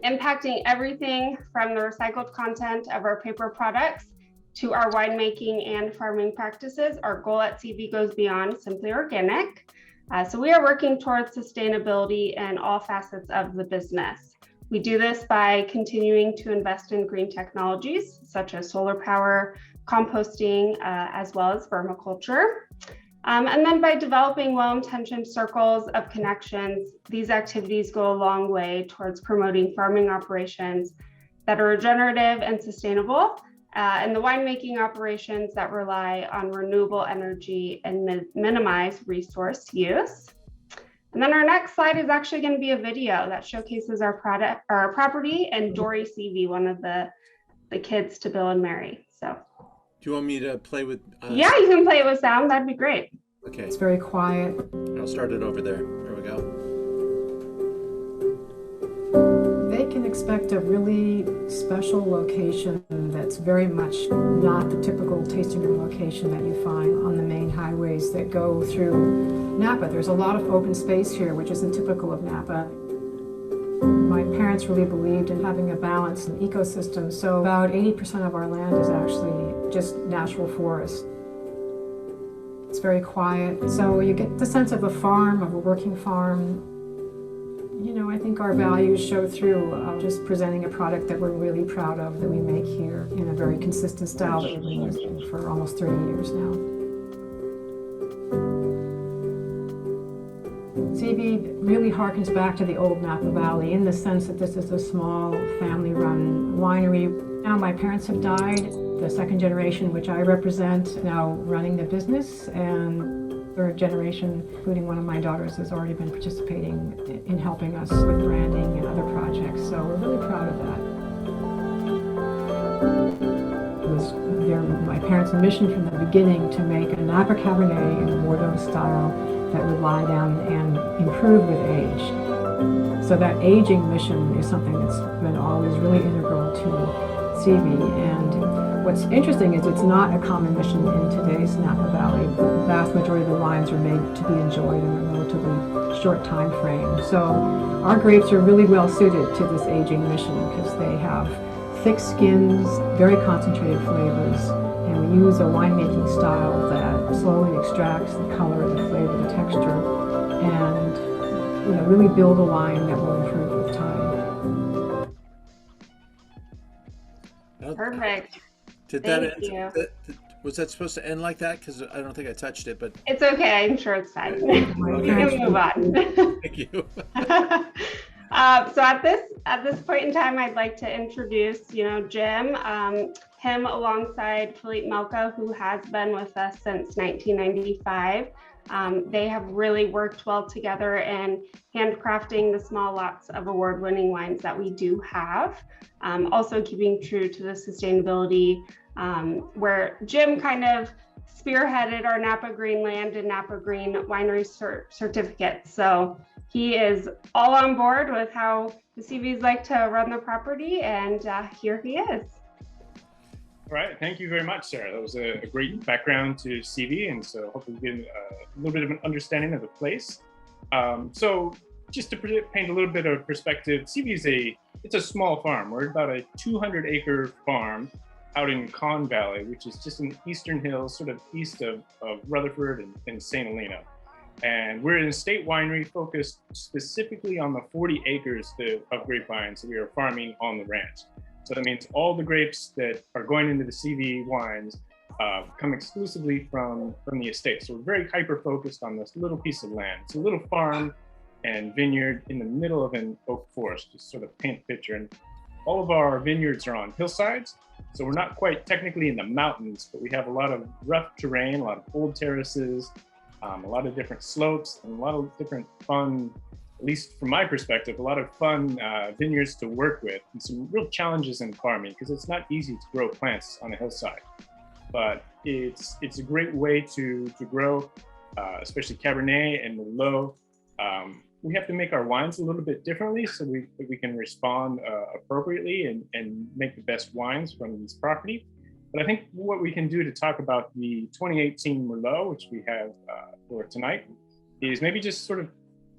impacting everything from the recycled content of our paper products to our winemaking and farming practices. Our goal at CV goes beyond simply organic. So we are working towards sustainability in all facets of the business. We do this by continuing to invest in green technologies such as solar power, composting, as well as vermiculture. And then by developing well-intentioned circles of connections, these activities go a long way towards promoting farming operations that are regenerative and sustainable, and the winemaking operations that rely on renewable energy and minimize resource use. And then our next slide is actually going to be a video that showcases our property and Dory CV, one of the kids to Bill and Mary. So, do you want me to play with? Yeah, you can play it with sound. That'd be great. Okay. It's very quiet. I'll start it over there. There we go. They can expect a really special location that's very much not the typical tasting room location that you find on the main highways that go through Napa. There's a lot of open space here, which isn't typical of Napa. My parents really believed in having a balance in ecosystem, so about 80% of our land is actually just natural forest. It's very quiet, so you get the sense of a farm, of a working farm. You know, I think our values show through just presenting a product that we're really proud of, that we make here in a very consistent style that we've been using for almost 30 years now. CV really harkens back to the old Napa Valley in the sense that this is a small family-run winery. Now my parents have died. The second generation, which I represent, now running the business, and third generation, including one of my daughters, has already been participating in helping us with branding and other projects. So we're really proud of that. It was my parents' mission from the beginning to make a Napa Cabernet in a Bordeaux style that would lie down and improve with age. So that aging mission is something that's been always really integral to CV. And what's interesting is it's not a common mission in today's Napa Valley. The vast majority of the wines are made to be enjoyed in a relatively short time frame. So our grapes are really well suited to this aging mission because they have thick skins, very concentrated flavors, and we use a winemaking style that slowly extracts the color, the flavor, the texture, and really build a wine that will improve with time. Perfect. Did Thank that you. Was that supposed to end like that? Because I don't think I touched it, but It's okay. I'm sure it's fine. You can move on. thank you. So at this point in time, I'd like to introduce, Jim, him alongside Philippe Melka, who has been with us since 1995. They have really worked well together in handcrafting the small lots of award-winning wines that we do have. Also keeping true to the sustainability, where Jim kind of spearheaded our Napa Green Land and Napa Green Winery certificates. So he is all on board with how the CVs like to run the property, and here he is. All right, thank you very much, Sarah. That was a great background to CV, and so hopefully we get a little bit of an understanding of the place. So just to paint a little bit of perspective, CV is a small farm. We're about a 200-acre farm out in Conn Valley, which is just in the Eastern Hills, sort of east of Rutherford and St. Helena. And we're an estate winery focused specifically on the 40 acres of grapevines that we are farming on the ranch. So that means all the grapes that are going into the CV wines come exclusively from the estate. So we're very hyper-focused on this little piece of land. It's a little farm and vineyard in the middle of an oak forest, just sort of paint the picture. And all of our vineyards are on hillsides. So we're not quite technically in the mountains, but we have a lot of rough terrain, a lot of old terraces, a lot of different slopes, and a lot of different fun, at least from my perspective, a lot of fun vineyards to work with, and some real challenges in farming because it's not easy to grow plants on a hillside. But it's a great way to grow, especially Cabernet and Merlot. We have to make our wines a little bit differently so we can respond appropriately and make the best wines from this property. But I think what we can do to talk about the 2018 Merlot, which we have for tonight, is maybe just sort of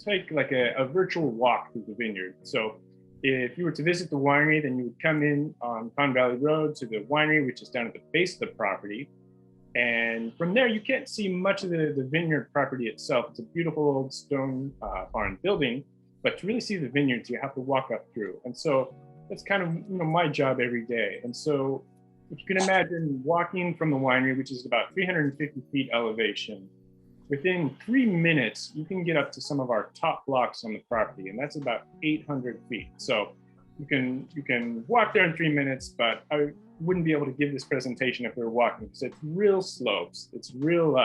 take like a virtual walk through the vineyard. So if you were to visit the winery, then you would come in on Conn Valley Road to the winery, which is down at the base of the property. And from there, you can't see much of the vineyard property itself. It's a beautiful old stone barn building, but to really see the vineyards, you have to walk up through. And so that's kind of my job every day. And so if you can imagine walking from the winery, which is about 350 feet elevation, within 3 minutes, you can get up to some of our top blocks on the property, and that's about 800 feet. So you can walk there in 3 minutes, but wouldn't be able to give this presentation if we were walking, because it's real slopes. It's real,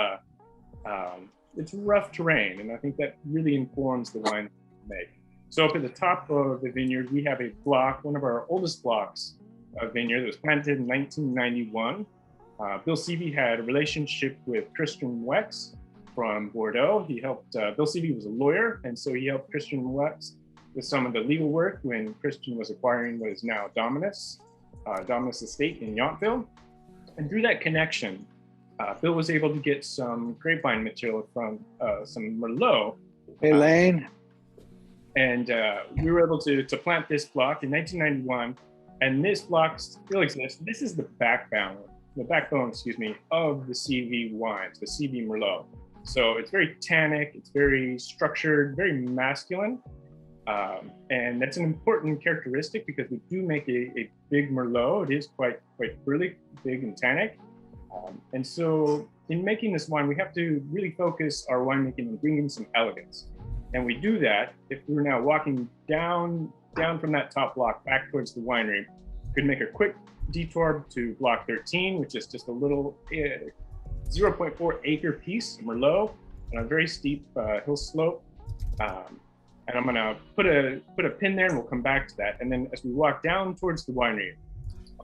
it's rough terrain. And I think that really informs the wine we make. So up at the top of the vineyard, we have a block, one of our oldest blocks of vineyard that was planted in 1991. Bill Seavey had a relationship with Christian Wex from Bordeaux. He helped, Bill Seavey was a lawyer, and so he helped Christian Wex with some of the legal work when Christian was acquiring what is now Dominus Estate in Yountville. And through that connection, Bill was able to get some grapevine material from some Merlot. Hey, Lane. And we were able to plant this block in 1991, and this block still exists. This is the backbone, of the CV wines, the CV Merlot. So it's very tannic, it's very structured, very masculine. And that's an important characteristic because we do make a big Merlot. It is quite burly, big and tannic. And so in making this wine, we have to really focus our winemaking and bring in some elegance. And we do that if we're now walking down from that top block back towards the winery. We could make a quick detour to block 13, which is just a little 0.4 acre piece of Merlot on a very steep hill slope. And I'm gonna put a pin there and we'll come back to that. And then as we walk down towards the winery,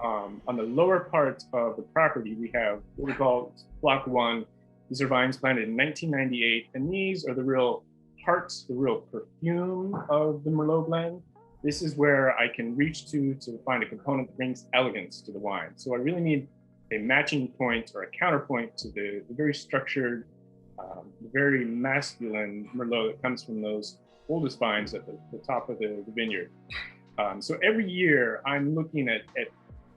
on the lower part of the property, we have what we call block 1. These are vines planted in 1998. And these are the real hearts, the real perfume of the Merlot blend. This is where I can reach to find a component that brings elegance to the wine. So I really need a matching point or a counterpoint to the very structured, very masculine Merlot that comes from those oldest vines at the top of the vineyard. So every year I'm looking at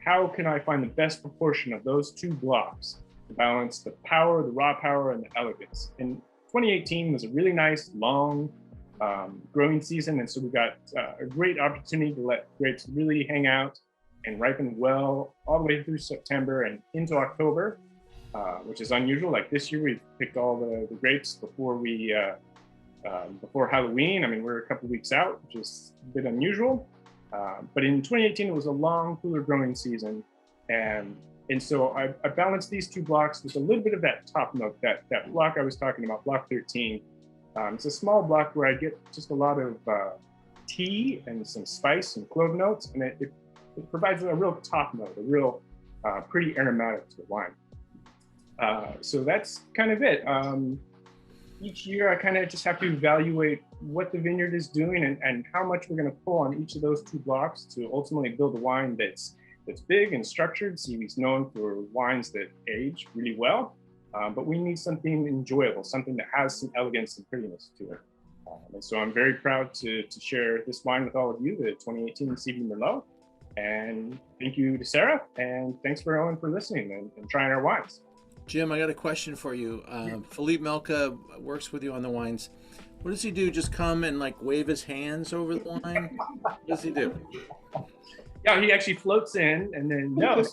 how can I find the best proportion of those two blocks to balance the power, the raw power, and the elegance. And 2018 was a really nice, long growing season. And so we got a great opportunity to let grapes really hang out and ripen well all the way through September and into October, which is unusual. Like this year, we picked all the grapes before before Halloween. I mean, we're a couple of weeks out, which is a bit unusual. But in 2018, it was a long, cooler growing season. And so I balanced these two blocks with a little bit of that top note, that block I was talking about, block 13. It's a small block where I get just a lot of tea and some spice and clove notes, and it provides a real top note, a real pretty aromatic to the wine. So that's kind of it. Each year I kind of just have to evaluate what the vineyard is doing and how much we're going to pull on each of those two blocks to ultimately build a wine that's big and structured. CV's known for wines that age really well, but we need something enjoyable, something that has some elegance and prettiness to it. And so I'm very proud to share this wine with all of you, the 2018 CV Merlot. And thank you to Sarah, and thanks for everyone for listening and trying our wines. Jim, I got a question for you. Philippe Melka works with you on the wines. What does he do? Just come and like wave his hands over the wine? What does he do? Yeah, he actually floats in, and then so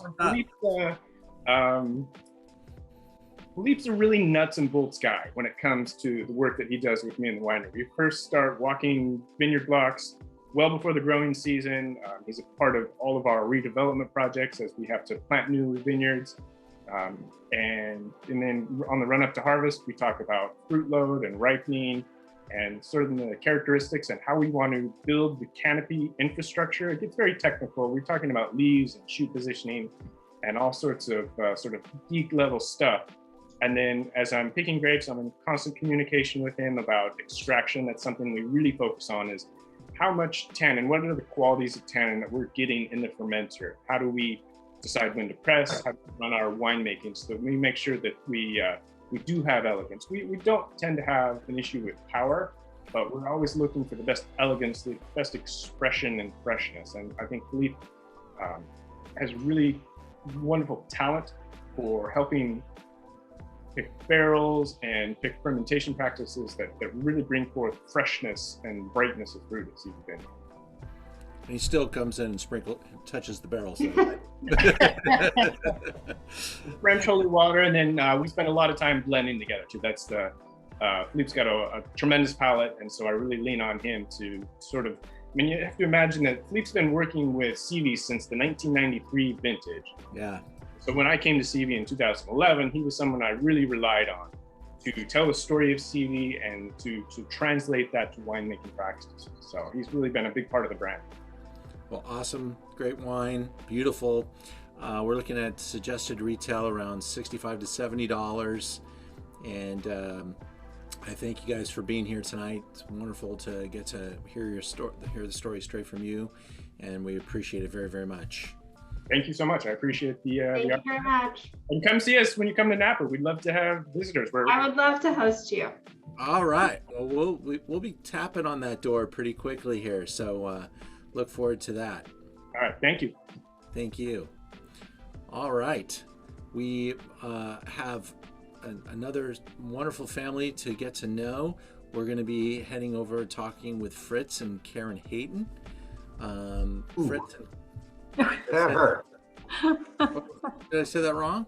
Philippe's a really nuts and bolts guy when it comes to the work that he does with me in the winery. We first start walking vineyard blocks well before the growing season. He's a part of all of our redevelopment projects as we have to plant new vineyards. And then on the run up to harvest, we talk about fruit load and ripening and sort of the characteristics and how we want to build the canopy infrastructure. It gets very technical. We're talking about leaves and shoot positioning and all sorts of sort of geek level stuff. And then as I'm picking grapes, I'm in constant communication with him about extraction. That's something we really focus on, is how much tannin, what are the qualities of tannin that we're getting in the fermenter? How do we decide when to press, how to run our winemaking so that we make sure that we do have elegance. We don't tend to have an issue with power, but we're always looking for the best elegance, the best expression and freshness. And I think Philippe has really wonderful talent for helping pick barrels and pick fermentation practices that really bring forth freshness and brightness of fruit as you've been. And he still comes in and touches the barrels. French holy water, and then we spend a lot of time blending together too. That's Philippe's got a tremendous palate, and so I really lean on him to sort of mean, you have to imagine that Philippe's been working with CV since the 1993 vintage. Yeah. So when I came to CV in 2011, he was someone I really relied on to tell the story of CV and to translate that to winemaking practices. So he's really been a big part of the brand. Well, awesome, great wine, beautiful. We're looking at suggested retail around $65 to $70. And I thank you guys for being here tonight. It's wonderful to get to hear your story, hear the story straight from you, and we appreciate it very, very much. Thank you so much. I appreciate the Thank you very much. And come see us when you come to Napa. We'd love to have visitors. I would love to host you. All right. Well, we'll be tapping on that door pretty quickly here, so look forward to that. All right. Thank you. Thank you. All right. We have another wonderful family to get to know. We're going to be heading over talking with Fritz and Karen Hayton. Fritz. That hurt. Did I say that wrong?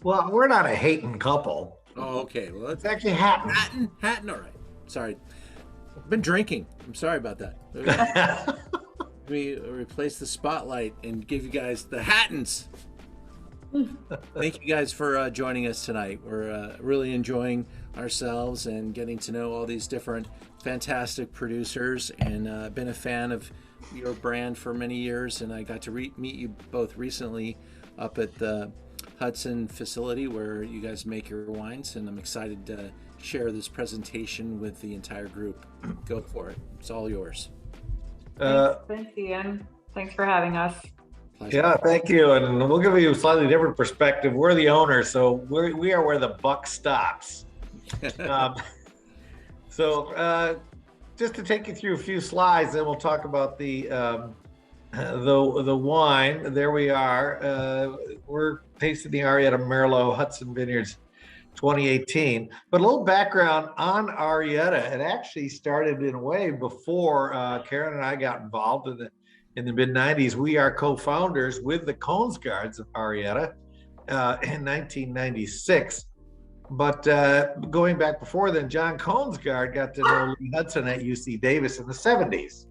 Well, we're not a Hayton couple. Oh, okay. Well, it's actually Hatton. Hatton. All right. Sorry. I've been drinking. I'm sorry about that. We replace the spotlight and give you guys the Hattons. Thank you guys for joining us tonight. We're really enjoying ourselves and getting to know all these different fantastic producers, and been a fan of your brand for many years, and I got to meet you both recently up at the Hudson facility where you guys make your wines, and I'm excited to share this presentation with the entire group. Go for it. It's all yours. Thanks, Ian. Thanks for having us. Pleasure. Yeah, thank you. And we'll give you a slightly different perspective. We're the owners, so we are where the buck stops. Just to take you through a few slides, then we'll talk about the wine. There we are. We're tasting the Arietta Merlot Hudson Vineyards 2018. But a little background on Arietta. It actually started in a way before Karen and I got involved in the mid-90s. We are co-founders with the Kongsgaards of Arietta in 1996. But going back before then, John Kongsgaard got to know Lee Hudson at UC Davis in the 70s.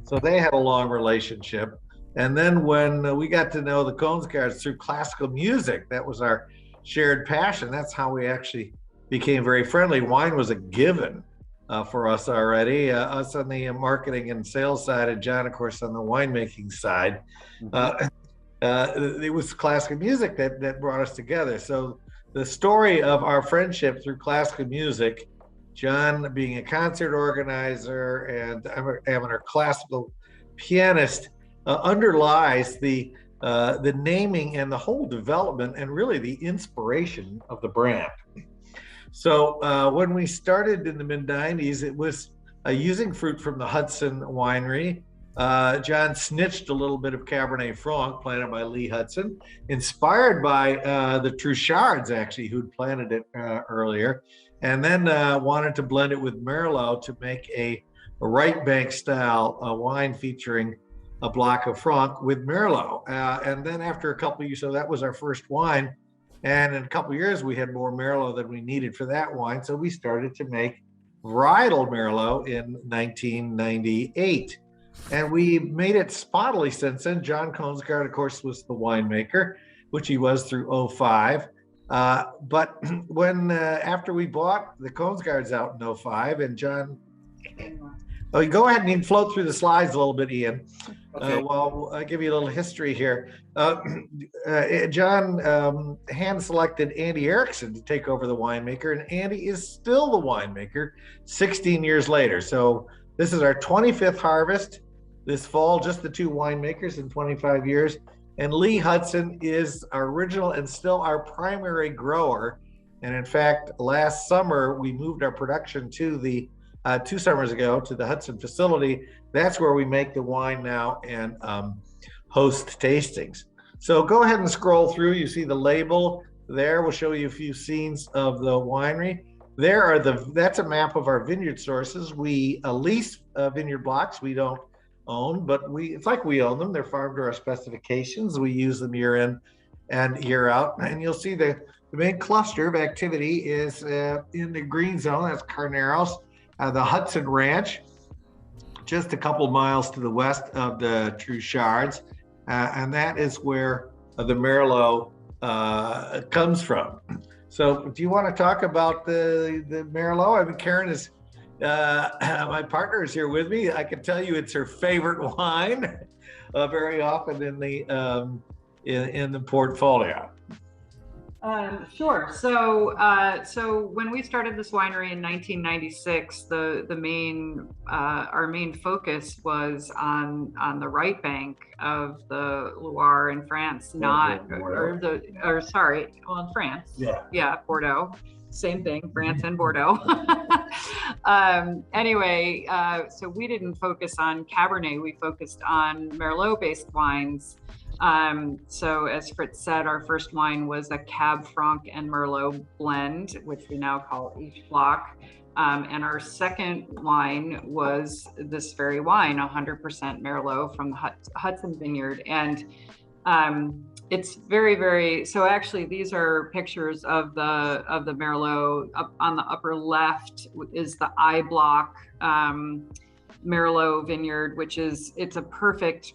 So they had a long relationship. And then when we got to know the Kongsgaards through classical music, that was our shared passion. That's how we actually became very friendly. Wine was a given for us already, us on the marketing and sales side, and John, of course, on the winemaking side. It was classical music that brought us together. So the story of our friendship through classical music, John being a concert organizer and amateur classical pianist, underlies the naming and the whole development and really the inspiration of the brand. So when we started in the mid-90s, it was using fruit from the Hudson winery. John snitched a little bit of Cabernet Franc planted by Lee Hudson, inspired by the Truchards, actually, who'd planted it earlier, and then wanted to blend it with Merlot to make a right bank style wine featuring a block of Franc with Merlot. And then after a couple of years, so that was our first wine. And in a couple of years, we had more Merlot than we needed for that wine. So we started to make varietal Merlot in 1998. And we made it spottily since then. John Kongsgaard, of course, was the winemaker, which he was through 2005. But when after we bought the Kongsgaards out in 2005, and John, go ahead and you can float through the slides a little bit, Ian. Okay. Well, I'll give you a little history here. John hand-selected Andy Erickson to take over the winemaker, and Andy is still the winemaker 16 years later. So this is our 25th harvest this fall, just the two winemakers in 25 years. And Lee Hudson is our original and still our primary grower. And in fact, last summer, we moved our production to the 2 summers ago to the Hudson facility. That's where we make the wine now and host tastings. So go ahead and scroll through. You see the label there. We'll show you a few scenes of the winery. That's a map of our vineyard sources. We lease vineyard blocks. We don't own, but it's like we own them. They're farmed to our specifications. We use them year in and year out. And you'll see the main cluster of activity is in the green zone. That's Carneros, the Hudson Ranch. just a couple miles to the west of the Truchards, and that is where the Merlot comes from. So do you want to talk about the Merlot? I mean, Karen is, my partner is here with me. I can tell you it's her favorite wine very often in the portfolio. Sure. So when we started this winery in 1996, our main focus was on the right bank of the Loire in France, in France. Yeah, Bordeaux. Same thing, France and Bordeaux. Anyway, so we didn't focus on Cabernet, we focused on Merlot-based wines. So as Fritz said, our first wine was a Cab Franc and Merlot blend, which we now call H Block. And our second wine was this very wine, 100% Merlot from the Hudson Vineyard. And it's very, very, so actually these are pictures of the Merlot. Up on the upper left is the I Block Merlot vineyard, it's a perfect.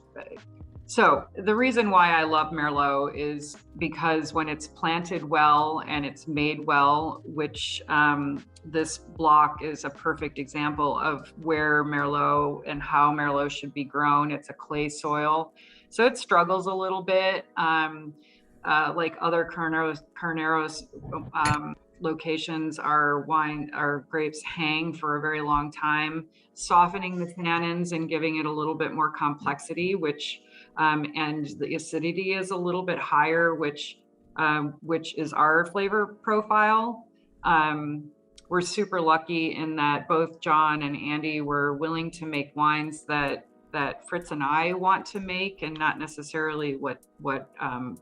So the reason why I love Merlot is because when it's planted well and it's made well, which this block is a perfect example of where Merlot and how Merlot should be grown. It's a clay soil, so it struggles a little bit, like other Carneros locations. Our grapes hang for a very long time, softening the tannins and giving it a little bit more complexity, which and the acidity is a little bit higher, which is our flavor profile. We're super lucky in that both John and Andy were willing to make wines that Fritz and I want to make, and not necessarily what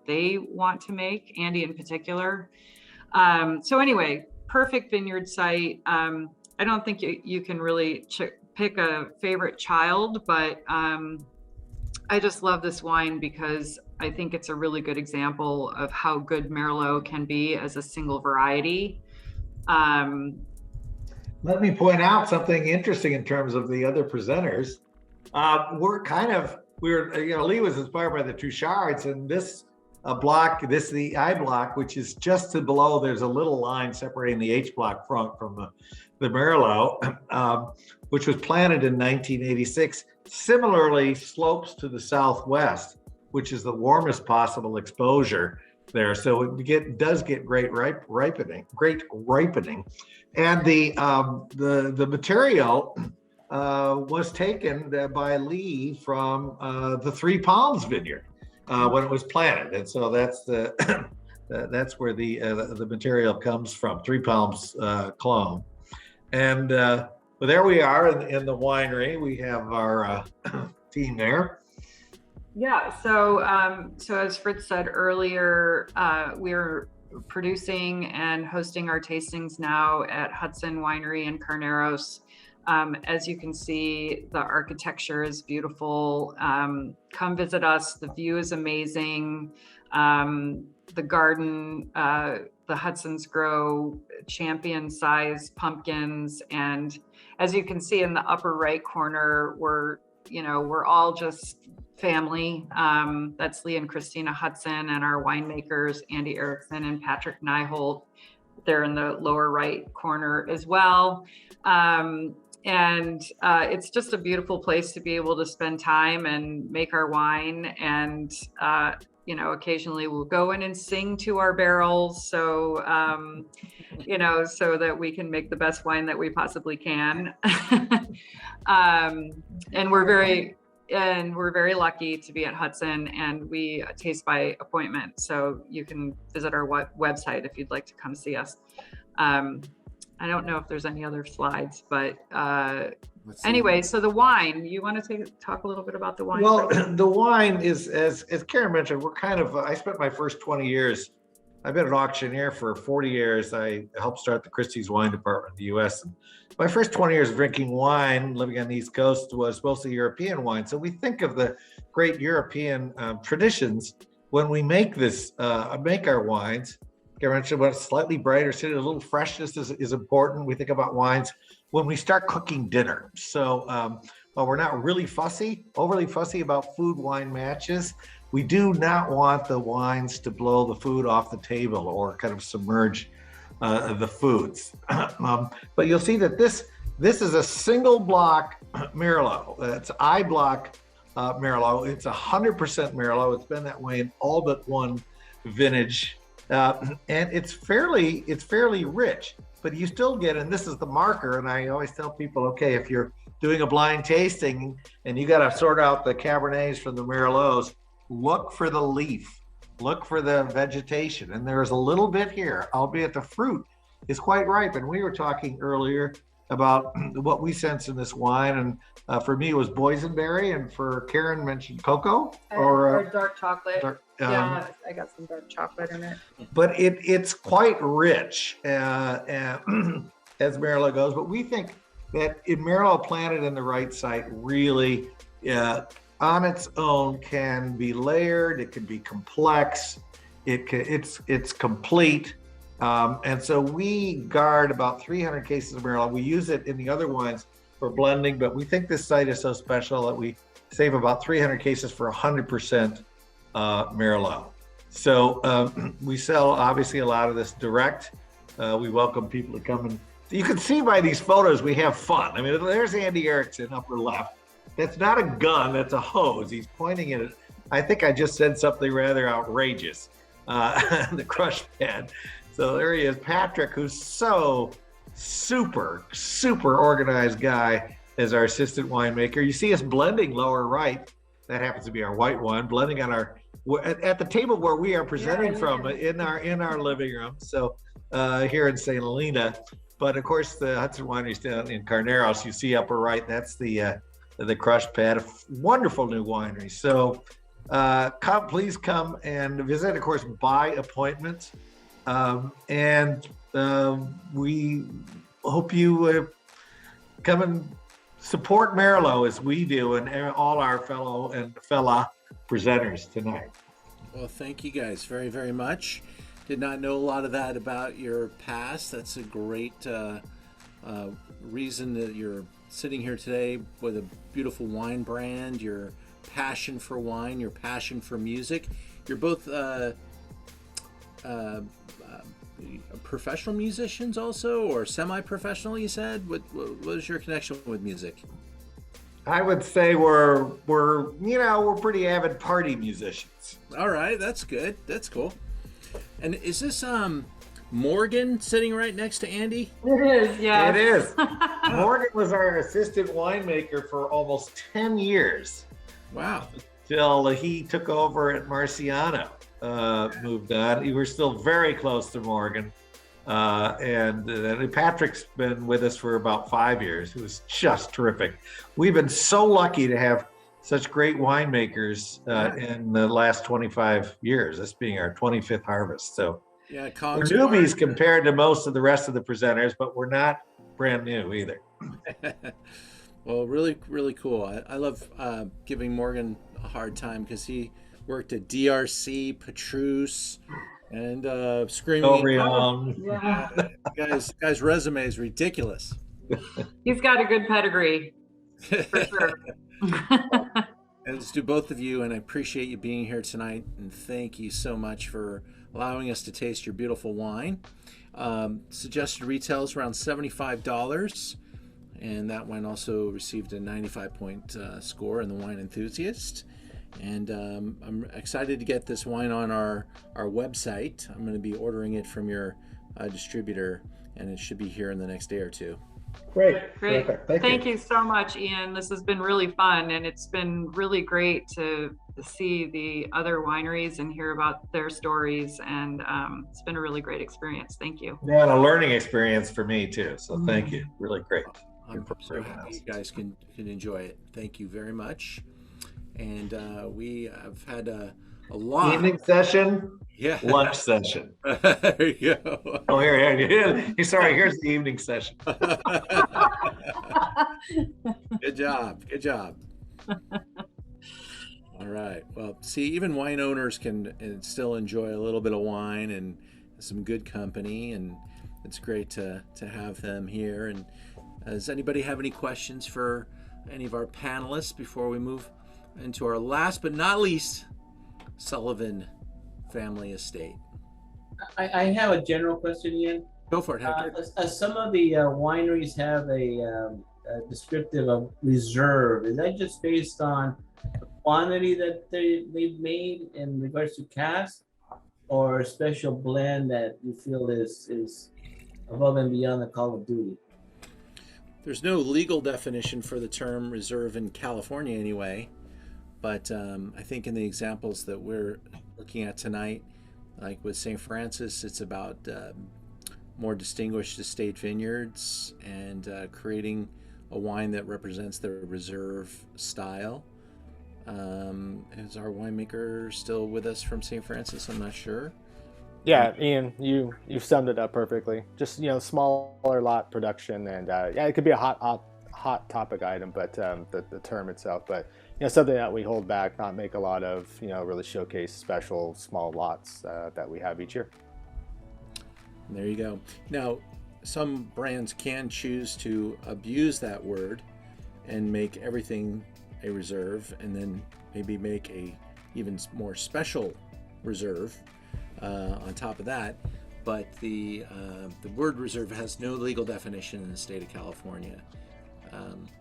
they want to make, Andy in particular. So anyway, perfect vineyard site. I don't think you can really pick a favorite child, but I just love this wine because I think it's a really good example of how good Merlot can be as a single variety. Let me point out something interesting in terms of the other presenters. Lee was inspired by the Truchards, and this the I Block, which is just below, there's a little line separating the H Block front from the Merlot, which was planted in 1986. Similarly slopes to the southwest, which is the warmest possible exposure there. So it does get great ripening. And the material was taken by Lee from the Three Palms Vineyard when it was planted, and so that's that's where the material comes from, Three Palms clone. And well, there we are in the winery. We have our team there. Yeah. So as Fritz said earlier, we're producing and hosting our tastings now at Hudson Winery in Carneros. As you can see, the architecture is beautiful. Come visit us. The view is amazing. The garden, the Hudsons grow champion-sized pumpkins, and as you can see in the upper right corner, we're all just family. That's Lee and Christina Hudson, and our winemakers, Andy Erickson and Patrick Nyholt. They're in the lower right corner as well. And it's just a beautiful place to be able to spend time and make our wine. And, occasionally we'll go in and sing to our barrels. So, so that we can make the best wine that we possibly can. And we're very lucky to be at Hudson, and we taste by appointment. So you can visit our website if you'd like to come see us. I don't know if there's any other slides, but anyway, so the wine, you want to talk a little bit about the wine? Well, the wine is, as Karen mentioned, I spent my first 20 years, I've been an auctioneer for 40 years. I helped start the Christie's wine department in the US. And my first 20 years of drinking wine, living on the East Coast, was mostly European wine. So we think of the great European traditions when we make our wines. Karen mentioned about a slightly brighter city, a little freshness is important. We think about wines when we start cooking dinner. So while we're not really overly fussy about food wine matches, we do not want the wines to blow the food off the table or kind of submerge the foods. But you'll see that this is a single block Merlot. It's I block Merlot. It's 100% Merlot. It's been that way in all but one vintage, and it's fairly rich. But you still get, and this is the marker. And I always tell people, okay, if you're doing a blind tasting and you got to sort out the Cabernets from the Merlots, look for the leaf, look for the vegetation. And there's a little bit here, albeit the fruit is quite ripe. And we were talking earlier about what we sense in this wine. And for me, it was boysenberry. And for Karen mentioned cocoa or dark chocolate. Yeah, I got some dark chocolate in it. But it's quite rich as Merlot goes. But we think that in Merlot planted in the right site really on its own can be layered, it can be complex, it's complete. And so we guard about 300 cases of Merlot. We use it in the other wines for blending, but we think this site is so special that we save about 300 cases for 100% Merlot. So we sell obviously a lot of this direct. We welcome people to come and you can see by these photos we have fun. I mean, there's Andy Erickson upper left. That's not a gun, that's a hose. He's pointing at it. I think I just said something rather outrageous. The crush pad. So there he is, Patrick, who's so super organized guy as our assistant winemaker. You see us blending lower right. That happens to be our white one, blending on our at the table where we are presenting from in our living room. So here in St. Helena. But of course, the Hudson Winery's down in Carneros. You see upper right. That's the crush pad. A wonderful new winery. So please come and visit. Of course, by appointment. And we hope you come and support Merlot as we do, and all our fella presenters tonight. Well, thank you guys very, very much. Did not know a lot of that about your past. That's a great reason that you're sitting here today with a beautiful wine brand, your passion for wine, your passion for music. You're both professional musicians also, or semi-professional, you said? What is your connection with music? I would say we're pretty avid party musicians. All right, that's good. That's cool. And is this Morgan sitting right next to Andy? It is, yeah. It is. Morgan was our assistant winemaker for almost 10 years. Wow. Till he took over at Marciano, moved on. We were still very close to Morgan. And Patrick's been with us for about 5 years, who was just terrific. We've been so lucky to have such great winemakers in the last 25 years, this being our 25th harvest. So yeah, we're newbies compared to most of the rest of the presenters, but we're not brand new either. Well, really, really cool. I love giving Morgan a hard time because he worked at DRC, Petrus, and Screaming. Yeah. Guy's resume is ridiculous. He's got a good pedigree, for sure. And let's do both of you, and I appreciate you being here tonight, and thank you so much for allowing us to taste your beautiful wine. Suggested retail is around $75, and that wine also received a 95-point score in the Wine Enthusiast. And I'm excited to get this wine on our website. I'm going to be ordering it from your distributor, and it should be here in the next day or two. Great. Great. Thank you so much, Ian. This has been really fun, and it's been really great to see the other wineries and hear about their stories. And it's been a really great experience. Thank you. Yeah, and a learning experience for me too. So thank you. Really great. I'm so happy you guys can enjoy it. Thank you very much. And we have had a lot. Evening session. Yeah. Lunch session. There you go. Oh, here. Sorry, here's the evening session. Good job. Good job. All right. Well, see, even wine owners can still enjoy a little bit of wine and some good company, and it's great to have them here. And does anybody have any questions for any of our panelists before we move into our last but not least Sullivan family estate? I have a general question, Ian. Go for it, Hector. Some of the wineries have a descriptive of reserve. Is that just based on the quantity that they've made in regards to cask, or a special blend that you feel is above and beyond the call of duty? There's no legal definition for the term reserve in California anyway, but I think in the examples that we're looking at tonight, like with St. Francis, it's about more distinguished estate vineyards and creating a wine that represents their reserve style. Is our winemaker still with us from St. Francis? I'm not sure. Yeah, Ian, you've summed it up perfectly. Just smaller lot production, and yeah, it could be a hot topic item, but the term itself, but something that we hold back, not make a lot of, really showcase special small lots that we have each year. There you go. Now, some brands can choose to abuse that word and make everything a reserve, and then maybe make a even more special reserve on top of that. But the word reserve has no legal definition in the state of California.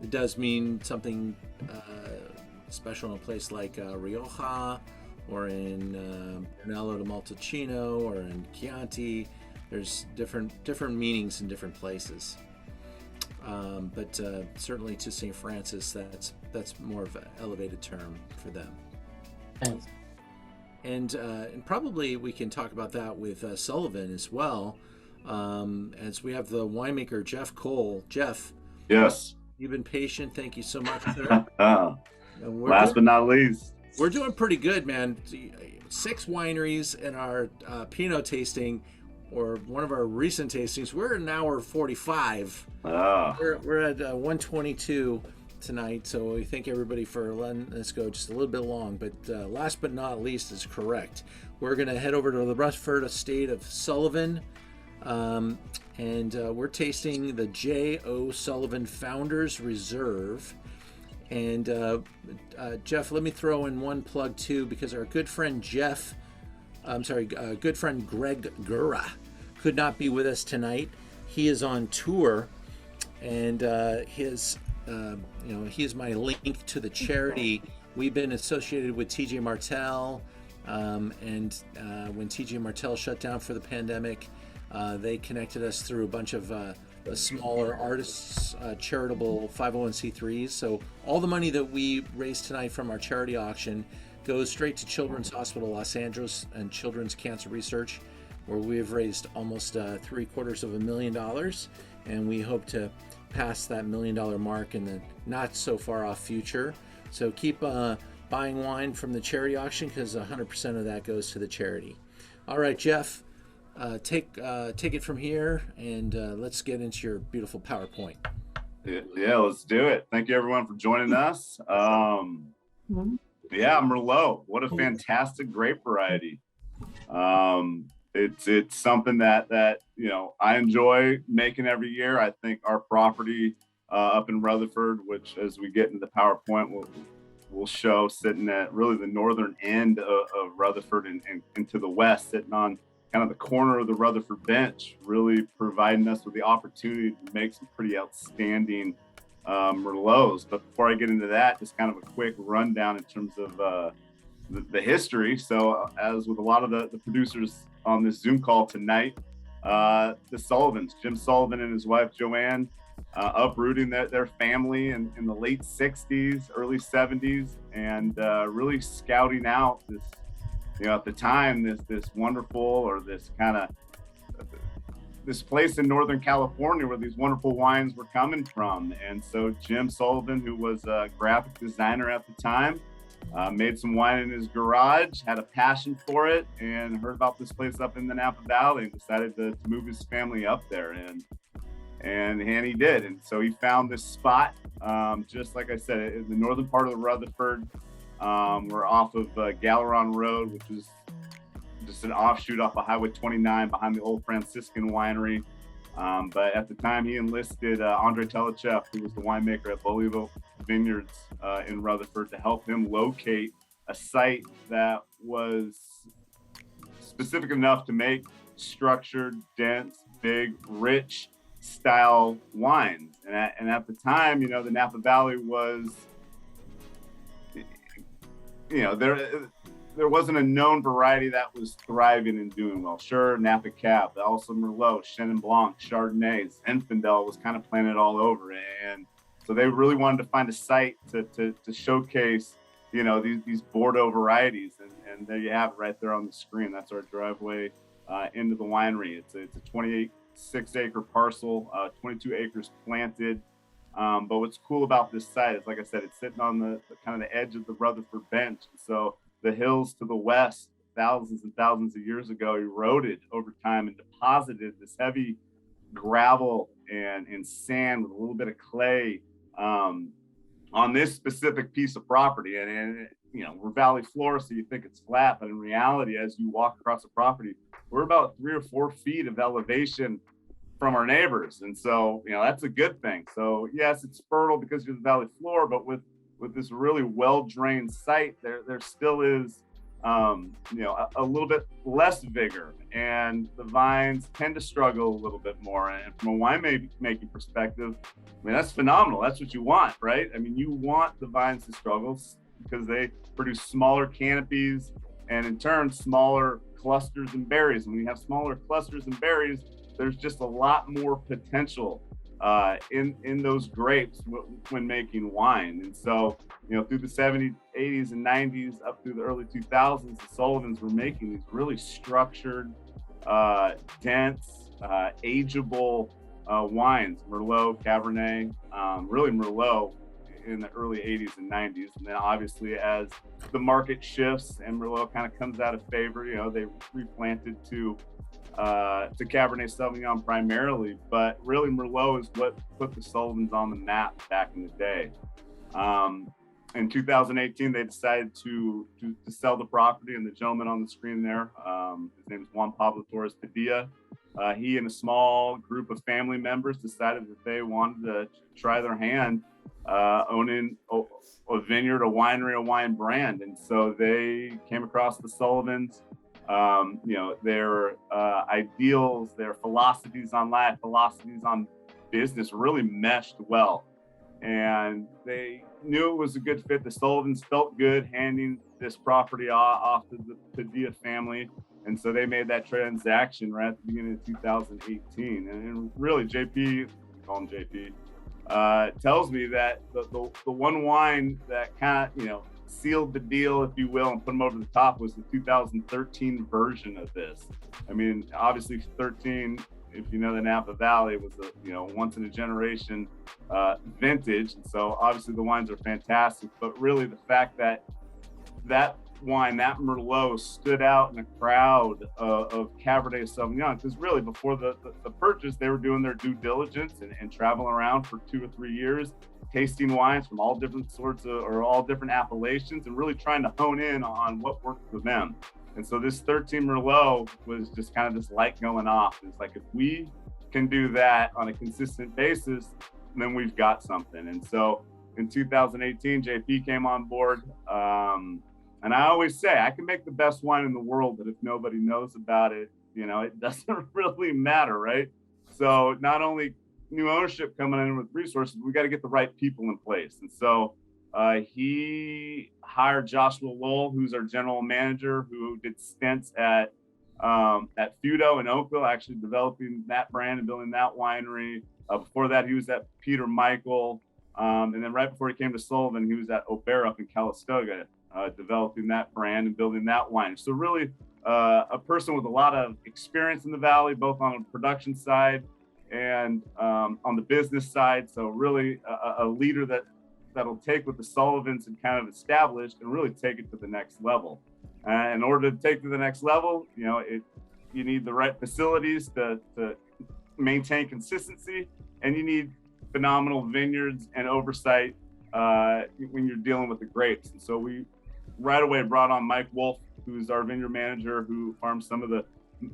It does mean something special in a place like Rioja, or in Brunello de Montalcino, or in Chianti. There's different meanings in different places. But certainly to St. Francis, that's more of an elevated term for them. Thanks. And probably we can talk about that with Sullivan as well, as we have the winemaker Jeff Cole. Jeff. Yes. You've been patient. Thank you so much, sir. Last but not least. We're doing pretty good, man. 6 wineries in our Pinot tasting, or one of our recent tastings. We're in hour 45. We're at 122 tonight, so we thank everybody for letting us go just a little bit long. But last but not least is correct. We're going to head over to the Rutherford estate of Sullivan, and we're tasting the J.O. Sullivan Founders Reserve. And Jeff, let me throw in one plug too, because our good friend good friend Greg Gura could not be with us tonight. He is on tour, and his he is my link to the charity. We've been associated with TJ Martell, and when TJ Martell shut down for the pandemic, they connected us through a bunch of smaller artists, charitable 501c3s. So all the money that we raised tonight from our charity auction goes straight to Children's Hospital Los Angeles and Children's Cancer Research, where we have raised almost $750,000, and we hope to pass that $1 million mark in the not so far off future. So keep buying wine from the charity auction, because 100% of that goes to the charity. All right, Jeff, take it from here, and let's get into your beautiful PowerPoint. Yeah, let's do it. Thank you everyone for joining us. Yeah, Merlot, what a fantastic grape variety. It's something that I enjoy making every year. I think our property up in Rutherford, which as we get into the PowerPoint, we'll show, sitting at really the northern end of Rutherford and to the west, sitting on kind of the corner of the Rutherford bench, really providing us with the opportunity to make some pretty outstanding Merlots. But before I get into that, just kind of a quick rundown in terms of the history. So as with a lot of the producers on this Zoom call tonight, the Sullivans, Jim Sullivan and his wife Joanne, uprooting their family in the late 60s, early 70s, and really scouting out this, at the time, this wonderful, or this kind of this place in Northern California where these wonderful wines were coming from. And so Jim Sullivan, who was a graphic designer at the time, made some wine in his garage, had a passion for it, and heard about this place up in the Napa Valley and decided to move his family up there. And he did. And so he found this spot, just like I said, in the northern part of the Rutherford. We're off of Galeron Road, which is just an offshoot off of Highway 29 behind the old Franciscan winery. But at the time, he enlisted Andre Telechev, who was the winemaker at Bolivia Vineyards in Rutherford, to help him locate a site that was specific enough to make structured, dense, big, rich style wines. And at the time, you know, the Napa Valley was, you know, there wasn't a known variety that was thriving and doing well. Sure, Napa Cab, also Merlot, Chenin Blanc, Chardonnay, Zinfandel was kind of planted all over. And so they really wanted to find a site to showcase, you know, these Bordeaux varieties. And there you have it right there on the screen. That's our driveway into the winery. It's a 26-acre parcel, 22 acres planted. But what's cool about this site is, like I said, it's sitting on the kind of the edge of the Rutherford Bench. So the hills to the west, thousands and thousands of years ago, eroded over time and deposited this heavy gravel and sand with a little bit of clay on this specific piece of property. And you know, we're valley floor, so you think it's flat, but in reality, as you walk across the property, we're about 3 or 4 feet of elevation from our neighbors. And so, you know, that's a good thing. So yes, it's fertile because you're the valley floor, but with this really well-drained site, there still is, you know, a little bit less vigor, and the vines tend to struggle a little bit more. And from a winemaking perspective, I mean, that's phenomenal. That's what you want, right? I mean, you want the vines to struggle because they produce smaller canopies and in turn, smaller clusters and berries. And when you have smaller clusters and berries, there's just a lot more potential in those grapes when making wine. And so, you know, through the 70s, 80s, and 90s, up through the early 2000s, the Sullivans were making these really structured, dense, ageable wines, Merlot, Cabernet, really Merlot in the early 80s and 90s. And then obviously as the market shifts and Merlot kind of comes out of favor, you know, they replanted to Cabernet Sauvignon primarily, but really Merlot is what put the Sullivans on the map back in the day. In 2018, they decided to sell the property, and the gentleman on the screen there, his name is Juan Pablo Torres Padilla. He and a small group of family members decided that they wanted to try their hand owning a vineyard, a winery, a wine brand. And so they came across the Sullivans. You know, their ideals, their philosophies on life, philosophies on business really meshed well. And they knew it was a good fit. The Sullivans felt good handing this property off to the Padilla family. And so they made that transaction right at the beginning of 2018. And really, JP, call him JP, tells me that the one wine that kind of, you know, sealed the deal, if you will, and put them over the top was the 2013 version of this. I mean, obviously 13, if you know the Napa Valley, was a, you know, once in a generation vintage. And so obviously the wines are fantastic, but really the fact that that wine, that Merlot, stood out in a crowd of Cabernet Sauvignon, because really before the purchase, they were doing their due diligence and traveling around for 2 or 3 years, tasting wines from all different sorts of, or all different appellations, and really trying to hone in on what worked for them. And so this 13 Merlot was just kind of this light going off. It's like, if we can do that on a consistent basis, then we've got something. And so in 2018, JP came on board. And I always say, I can make the best wine in the world, but if nobody knows about it, you know, it doesn't really matter, right? So not only new ownership coming in with resources, we got to get the right people in place. And so he hired Joshua Lowell, who's our general manager, who did stints at Feudo in Oakville, actually developing that brand and building that winery. Before that, he was at Peter Michael. And then right before he came to Sullivan, he was at O'Bear up in Calistoga, developing that brand and building that wine. So really a person with a lot of experience in the Valley, both on the production side and on the business side. So really a leader that'll take what the Sullivans had kind of established and really take it to the next level. In order to take it to the next level, you know, you need the right facilities to maintain consistency, and you need phenomenal vineyards and oversight when you're dealing with the grapes. And so we right away brought on Mike Wolf, who's our vineyard manager, who farms some of the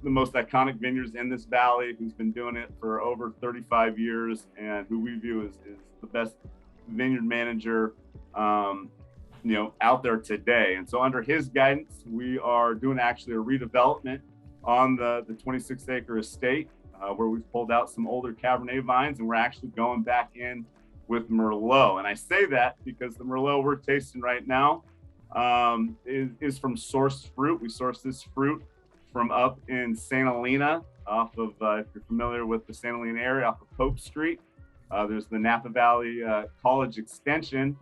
the most iconic vineyards in this valley, who's been doing it for over 35 years, and who we view as the best vineyard manager, out there today. And so under his guidance, we are doing actually a redevelopment on the 26-acre estate, where we've pulled out some older Cabernet vines, and we're actually going back in with Merlot. And I say that because the Merlot we're tasting right now is from sourced fruit. We source this fruit from up in Santa Helena, off of, if you're familiar with the Santa Helena area, off of Pope Street. There's the Napa Valley College Extension,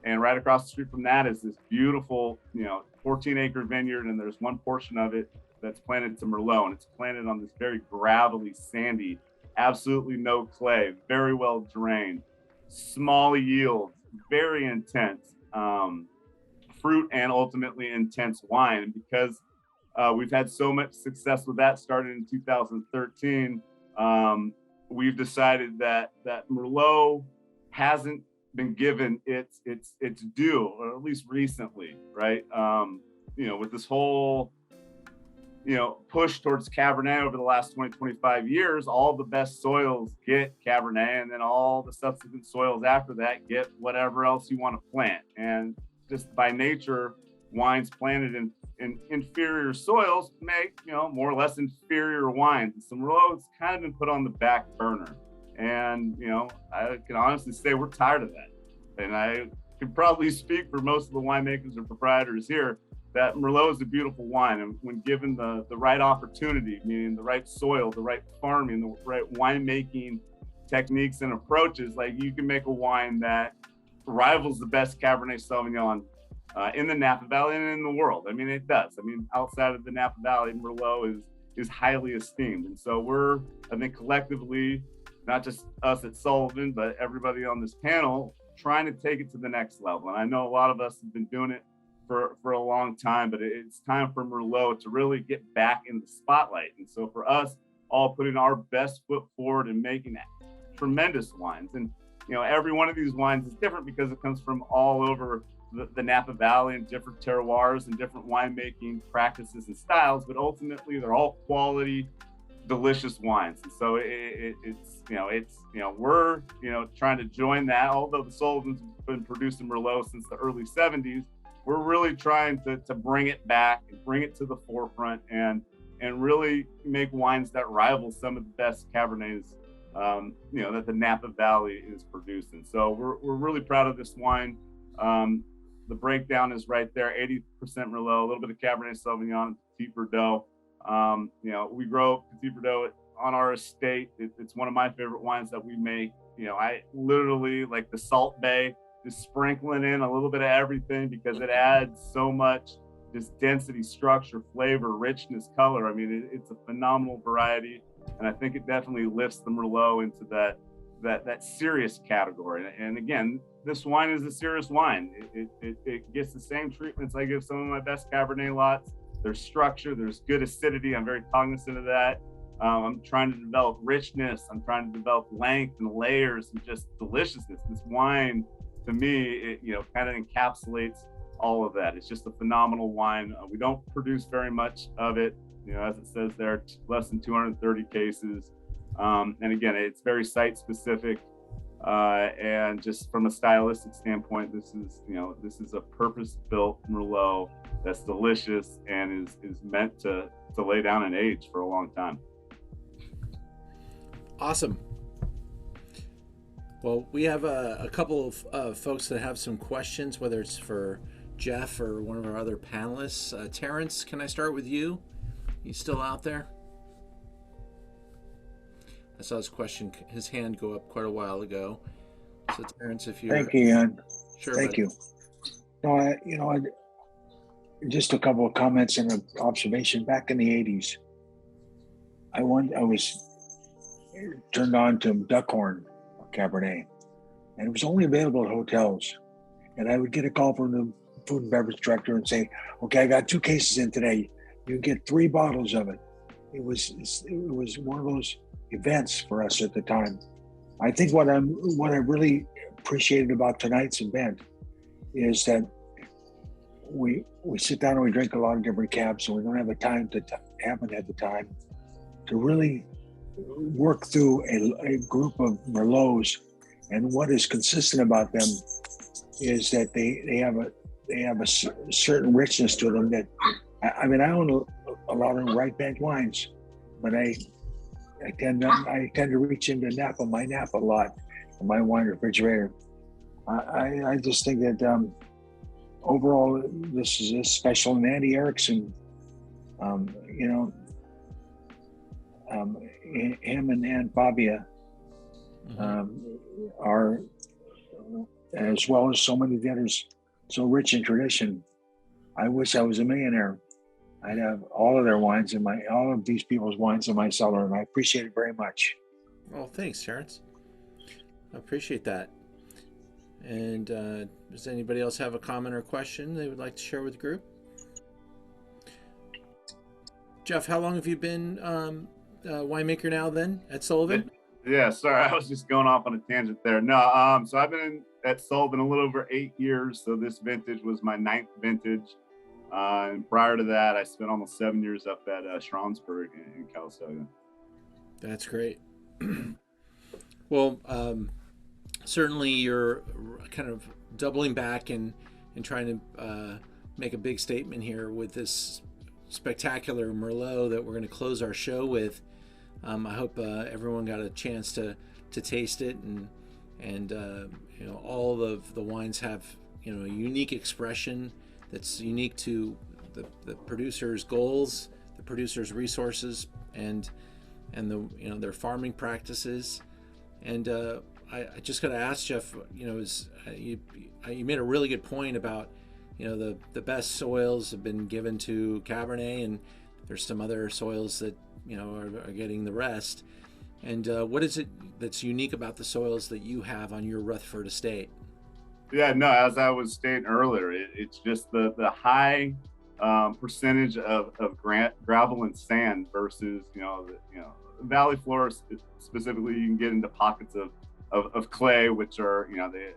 and right across the street from that is this beautiful, 14-acre vineyard, and there's one portion of it that's planted to Merlot, and it's planted on this very gravelly, sandy, absolutely no clay, very well drained, small yields, very intense fruit, and ultimately intense wine. And because we've had so much success with that, started in 2013, we've decided that Merlot hasn't been given its due, or at least recently, right? With this whole push towards Cabernet over the last 25 years, all the best soils get Cabernet, and then all the subsequent soils after that get whatever else you want to plant. And just by nature, wines planted in inferior soils make, more or less inferior wines. And so Merlot's kind of been put on the back burner. And, I can honestly say we're tired of that. And I can probably speak for most of the winemakers or proprietors here that Merlot is a beautiful wine. And when given the right opportunity, meaning the right soil, the right farming, the right winemaking techniques and approaches, like, you can make a wine that rivals the best Cabernet Sauvignon in the Napa Valley and in the world. I mean, it does. I mean, outside of the Napa Valley, Merlot is highly esteemed. And so we're, I think, collectively, not just us at Sullivan, but everybody on this panel, trying to take it to the next level. And I know a lot of us have been doing it for a long time, but it's time for Merlot to really get back in the spotlight. And so for us, all putting our best foot forward and making tremendous wines. And, every one of these wines is different because it comes from all over the Napa Valley and different terroirs and different winemaking practices and styles, but ultimately they're all quality, delicious wines. And so we're trying to join that. Although the Sullivan's been producing Merlot since the early 70s, we're really trying to bring it back and bring it to the forefront and really make wines that rival some of the best Cabernets that the Napa Valley is producing. So we're really proud of this wine. The breakdown is right there: 80% Merlot, a little bit of Cabernet Sauvignon, Petit Verdot. We grow Petit Verdot on our estate. It's one of my favorite wines that we make. I literally, like the Salt Bay, just sprinkling in a little bit of everything because it adds so much just density, structure, flavor, richness, color. I mean, it's a phenomenal variety, and I think it definitely lifts the Merlot into that serious category. And again, this wine is a serious wine. It gets the same treatments I give some of my best Cabernet lots. There's structure, there's good acidity. I'm very cognizant of that. I'm trying to develop richness. I'm trying to develop length and layers and just deliciousness. This wine, to me, it kind of encapsulates all of that. It's just a phenomenal wine. We don't produce very much of it, as it says there, less than 230 cases. And again, it's very site specific. And just from a stylistic standpoint, this is a purpose-built Merlot that's delicious and is meant to lay down and age for a long time. Awesome. Well, we have a couple of folks that have some questions, whether it's for Jeff or one of our other panelists. Terrence, can I start with you? You still out there? I saw his hand go up quite a while ago. So Terrence, if you're... Thank you, Ian. Sure. Thank you. No, just a couple of comments and an observation. Back in the 80s, I was turned on to Duckhorn Cabernet, and it was only available at hotels. And I would get a call from the food and beverage director and say, "Okay, I got 2 cases in today. You can get 3 bottles of it." It was one of those events for us at the time. I think what I really appreciated about tonight's event is that we sit down and we drink a lot of different cabs, so we don't have a time to haven't had the time to really work through a group of Merlots. And what is consistent about them is that they have a certain richness to them that, I mean, I own a lot of right bank wines, but I tend to reach into my Napa a lot, in my wine refrigerator. I just think that overall this is special. And Andy Erickson, him and Ann Fabia are, as well as so many others, so rich in tradition. I wish I was a millionaire. I'd have all of these people's wines in my cellar, and I appreciate it very much. Well, thanks, Terrence. I appreciate that. And does anybody else have a comment or question they would like to share with the group? Jeff, how long have you been winemaker now then at Sullivan? Yeah, sorry, I was just going off on a tangent there. No, so I've been at Sullivan a little over 8 years. So this vintage was my 9th vintage. And prior to that, I spent almost 7 years up at Schransburg in Calistoga. That's great. Well, certainly you're kind of doubling back and trying to make a big statement here with this spectacular Merlot that we're going to close our show with. I hope everyone got a chance to taste it, and all of the wines have a unique expression that's unique to the producer's goals, the producer's resources, and their farming practices. And I just got to ask Jeff, you made a really good point about the best soils have been given to Cabernet, and there's some other soils that are getting the rest. And what is it that's unique about the soils that you have on your Rutherford estate? Yeah, no, as I was stating earlier, it's just the high percentage of gravel and sand versus valley floor specifically. You can get into pockets of clay, which are the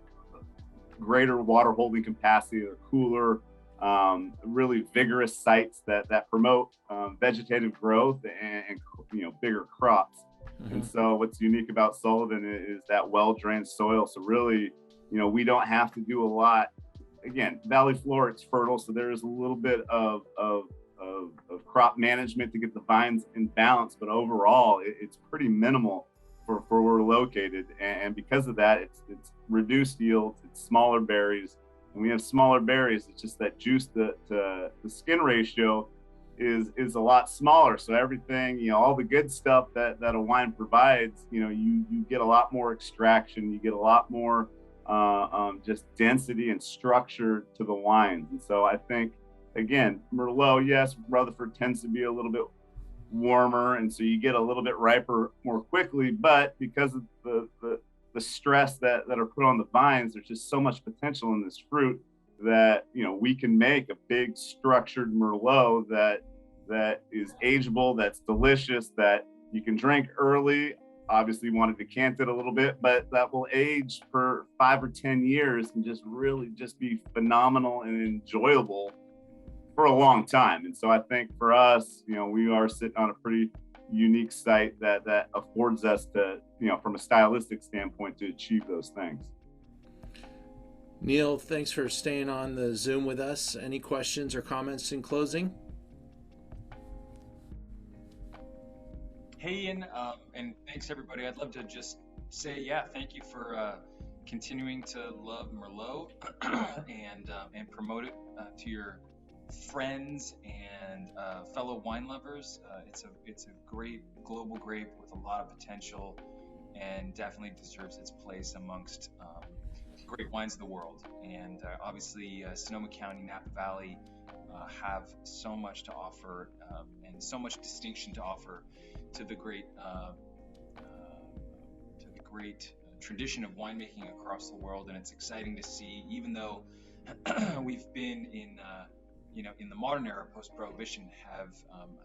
greater water holding capacity, or cooler, really vigorous sites that promote vegetative growth and bigger crops. And so what's unique about Sullivan is that well-drained soil. So really, we don't have to do a lot. Again, valley floor, it's fertile, so there is a little bit of crop management to get the vines in balance, but overall it's pretty minimal for where we're located. And because of that, it's reduced yields, it's smaller berries. And we have smaller berries, it's just that juice to the skin ratio is a lot smaller. So everything, all the good stuff that a wine provides, you get a lot more extraction, you get a lot more just density and structure to the wines. And so I think, again, Merlot, yes, Rutherford tends to be a little bit warmer, and so you get a little bit riper more quickly, but because of the stress that are put on the vines, there's just so much potential in this fruit that we can make a big structured Merlot that is ageable, that's delicious, that you can drink early. Obviously you want to decant it a little bit, but that will age for 5 or 10 years and just really just be phenomenal and enjoyable for a long time. And so I think for us, we are sitting on a pretty unique site that affords us to, from a stylistic standpoint, to achieve those things. Neil, thanks for staying on the Zoom with us. Any questions or comments in closing? Hey, Ian, and thanks everybody. I'd love to just say, thank you for continuing to love Merlot and promote it to your friends and fellow wine lovers. It's a great global grape with a lot of potential, and definitely deserves its place amongst great wines of the world. And obviously Sonoma County, Napa Valley have so much to offer and so much distinction to offer to the great tradition of winemaking across the world. And it's exciting to see, even though we've been in the modern era post-prohibition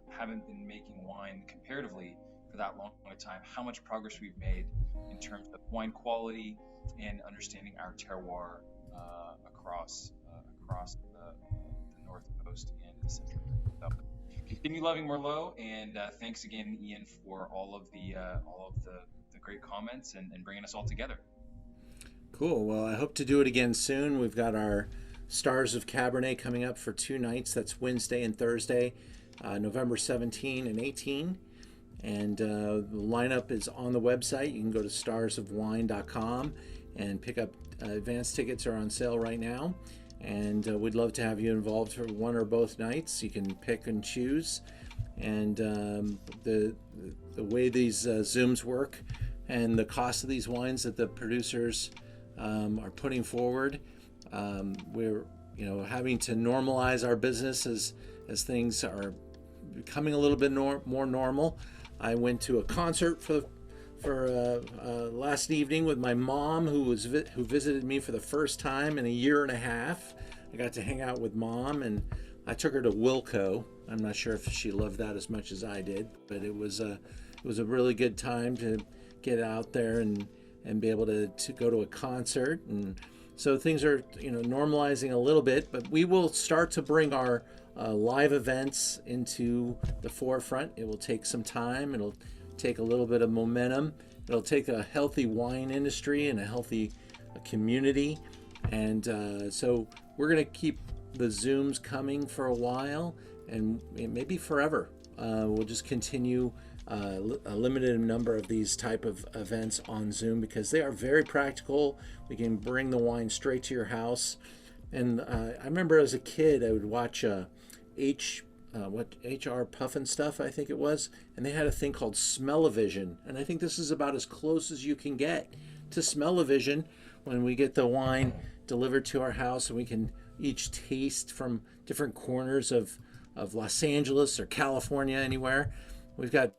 haven't been making wine comparatively for that long a time, how much progress we've made in terms of wine quality and understanding our terroir across the North Coast and the Central. So continue loving Merlot, and thanks again, Ian, for all of the great comments and bringing us all together. Cool. Well, I hope to do it again soon. We've got our Stars of Cabernet coming up for 2 nights. That's Wednesday and Thursday, November 17 and 18. And the lineup is on the website. You can go to starsofwine.com and pick up advance tickets are on sale right now. And we'd love to have you involved for one or both nights. You can pick and choose. And the way these Zooms work and the cost of these wines that the producers are putting forward, we're having to normalize our business as things are becoming a little bit more normal. I went to a concert for last evening with my mom, who visited me for the first time in a year and a half. I got to hang out with Mom, and I took her to Wilco. I'm not sure if she loved that as much as I did, but it was a really good time to get out there and be able to go to a concert. And so things are normalizing a little bit, but we will start to bring our live events into the forefront. It will take some time. It'll take a little bit of momentum. It'll take a healthy wine industry and a healthy community. And so we're going to keep the Zooms coming for a while, and maybe forever. We'll just continue a limited number of these type of events on Zoom because they are very practical. We can bring the wine straight to your house. And I remember as a kid, I would watch HR Puffin Stuff, I think it was, and they had a thing called Smell-O-Vision, and I think this is about as close as you can get to Smell-O-Vision when we get the wine delivered to our house, and we can each taste from different corners of Los Angeles or California, anywhere. We've got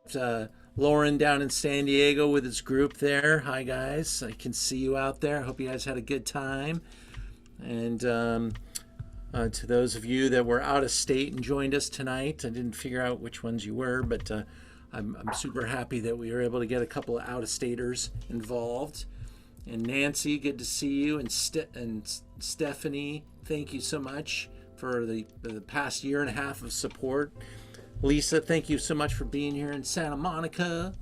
Lauren down in San Diego with his group there. Hi guys, I can see you out there. Hope you guys had a good time. And to those of you that were out of state and joined us tonight, I didn't figure out which ones you were, but I'm super happy that we were able to get a couple of out-of-staters involved. And Nancy, good to see you. And Stephanie, thank you so much for the past year and a half of support. Lisa, thank you so much for being here in Santa Monica.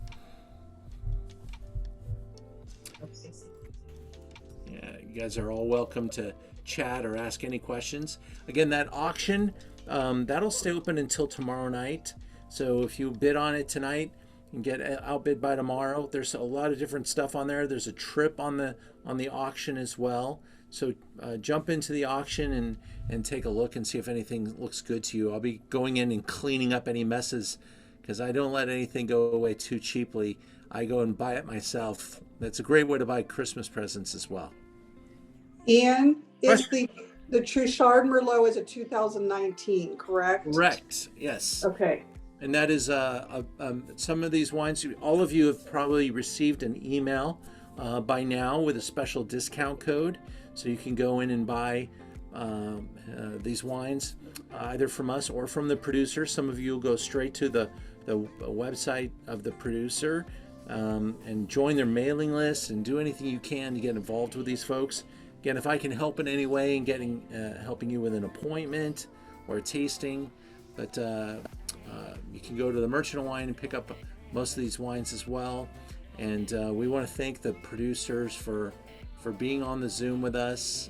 Yeah, you guys are all welcome to chat or ask any questions. Again, that auction, that'll stay open until tomorrow night. So if you bid on it tonight and get outbid by tomorrow, there's a lot of different stuff on there. There's a trip on the auction as well. So jump into the auction and take a look and see if anything looks good to you. I'll be going in and cleaning up any messes because I don't let anything go away too cheaply. I go and buy it myself. That's a great way to buy Christmas presents as well. Ian, is the Truchard Merlot is a 2019, correct? Correct, yes. Okay. And that is some of these wines, all of you have probably received an email by now with a special discount code. So you can go in and buy these wines either from us or from the producer. Some of you will go straight to the website of the producer and join their mailing list and do anything you can to get involved with these folks. Again, if I can help in any way in helping you with an appointment or a tasting, but you can go to the Merchant of Wine and pick up most of these wines as well. And we want to thank the producers for being on the Zoom with us.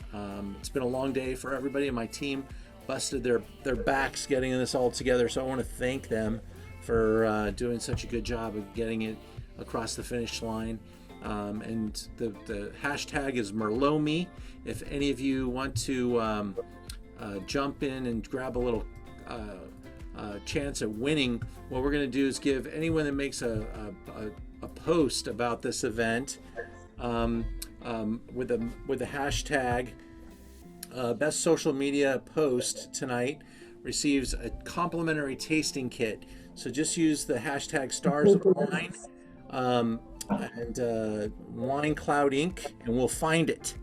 It's been a long day for everybody, and my team busted their backs getting this all together. So I want to thank them for doing such a good job of getting it across the finish line. And the hashtag is MerlotMe. If any of you want to jump in and grab a little chance at winning, what we're going to do is give anyone that makes a post about this event with the hashtag best social media post tonight receives a complimentary tasting kit. So just use the hashtag Stars of Wine and Wine Cloud Inc. and we'll find it,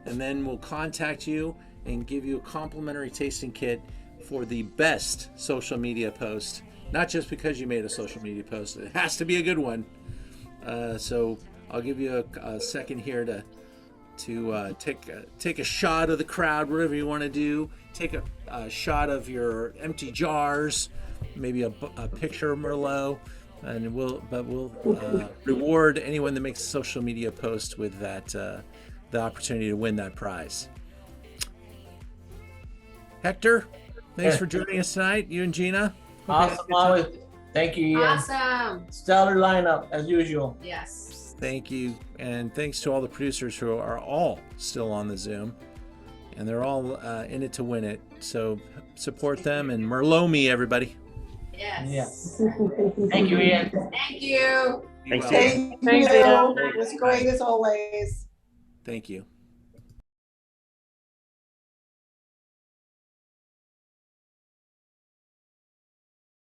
and then we'll contact you and give you a complimentary tasting kit for the best social media post. Not just because you made a social media post, it has to be a good one. So I'll give you a second here to take a shot of the crowd, whatever you want to do. Take a shot of your empty jars maybe a picture of Merlot, and we'll reward anyone that makes a social media post with that the opportunity to win that prize. Hector, thanks for joining us tonight. You and Gina. Awesome. Always. Thank you, Ian. Awesome. Stellar lineup as usual. Yes. Thank you, and thanks to all the producers who are all still on the Zoom, and they're all in it to win it. So support them and Merlot me, everybody. Yes. Yeah. Thank you, Ian. Thank you. Thanks, Thank you. Thanks, Ian. It was great as always. Thank you.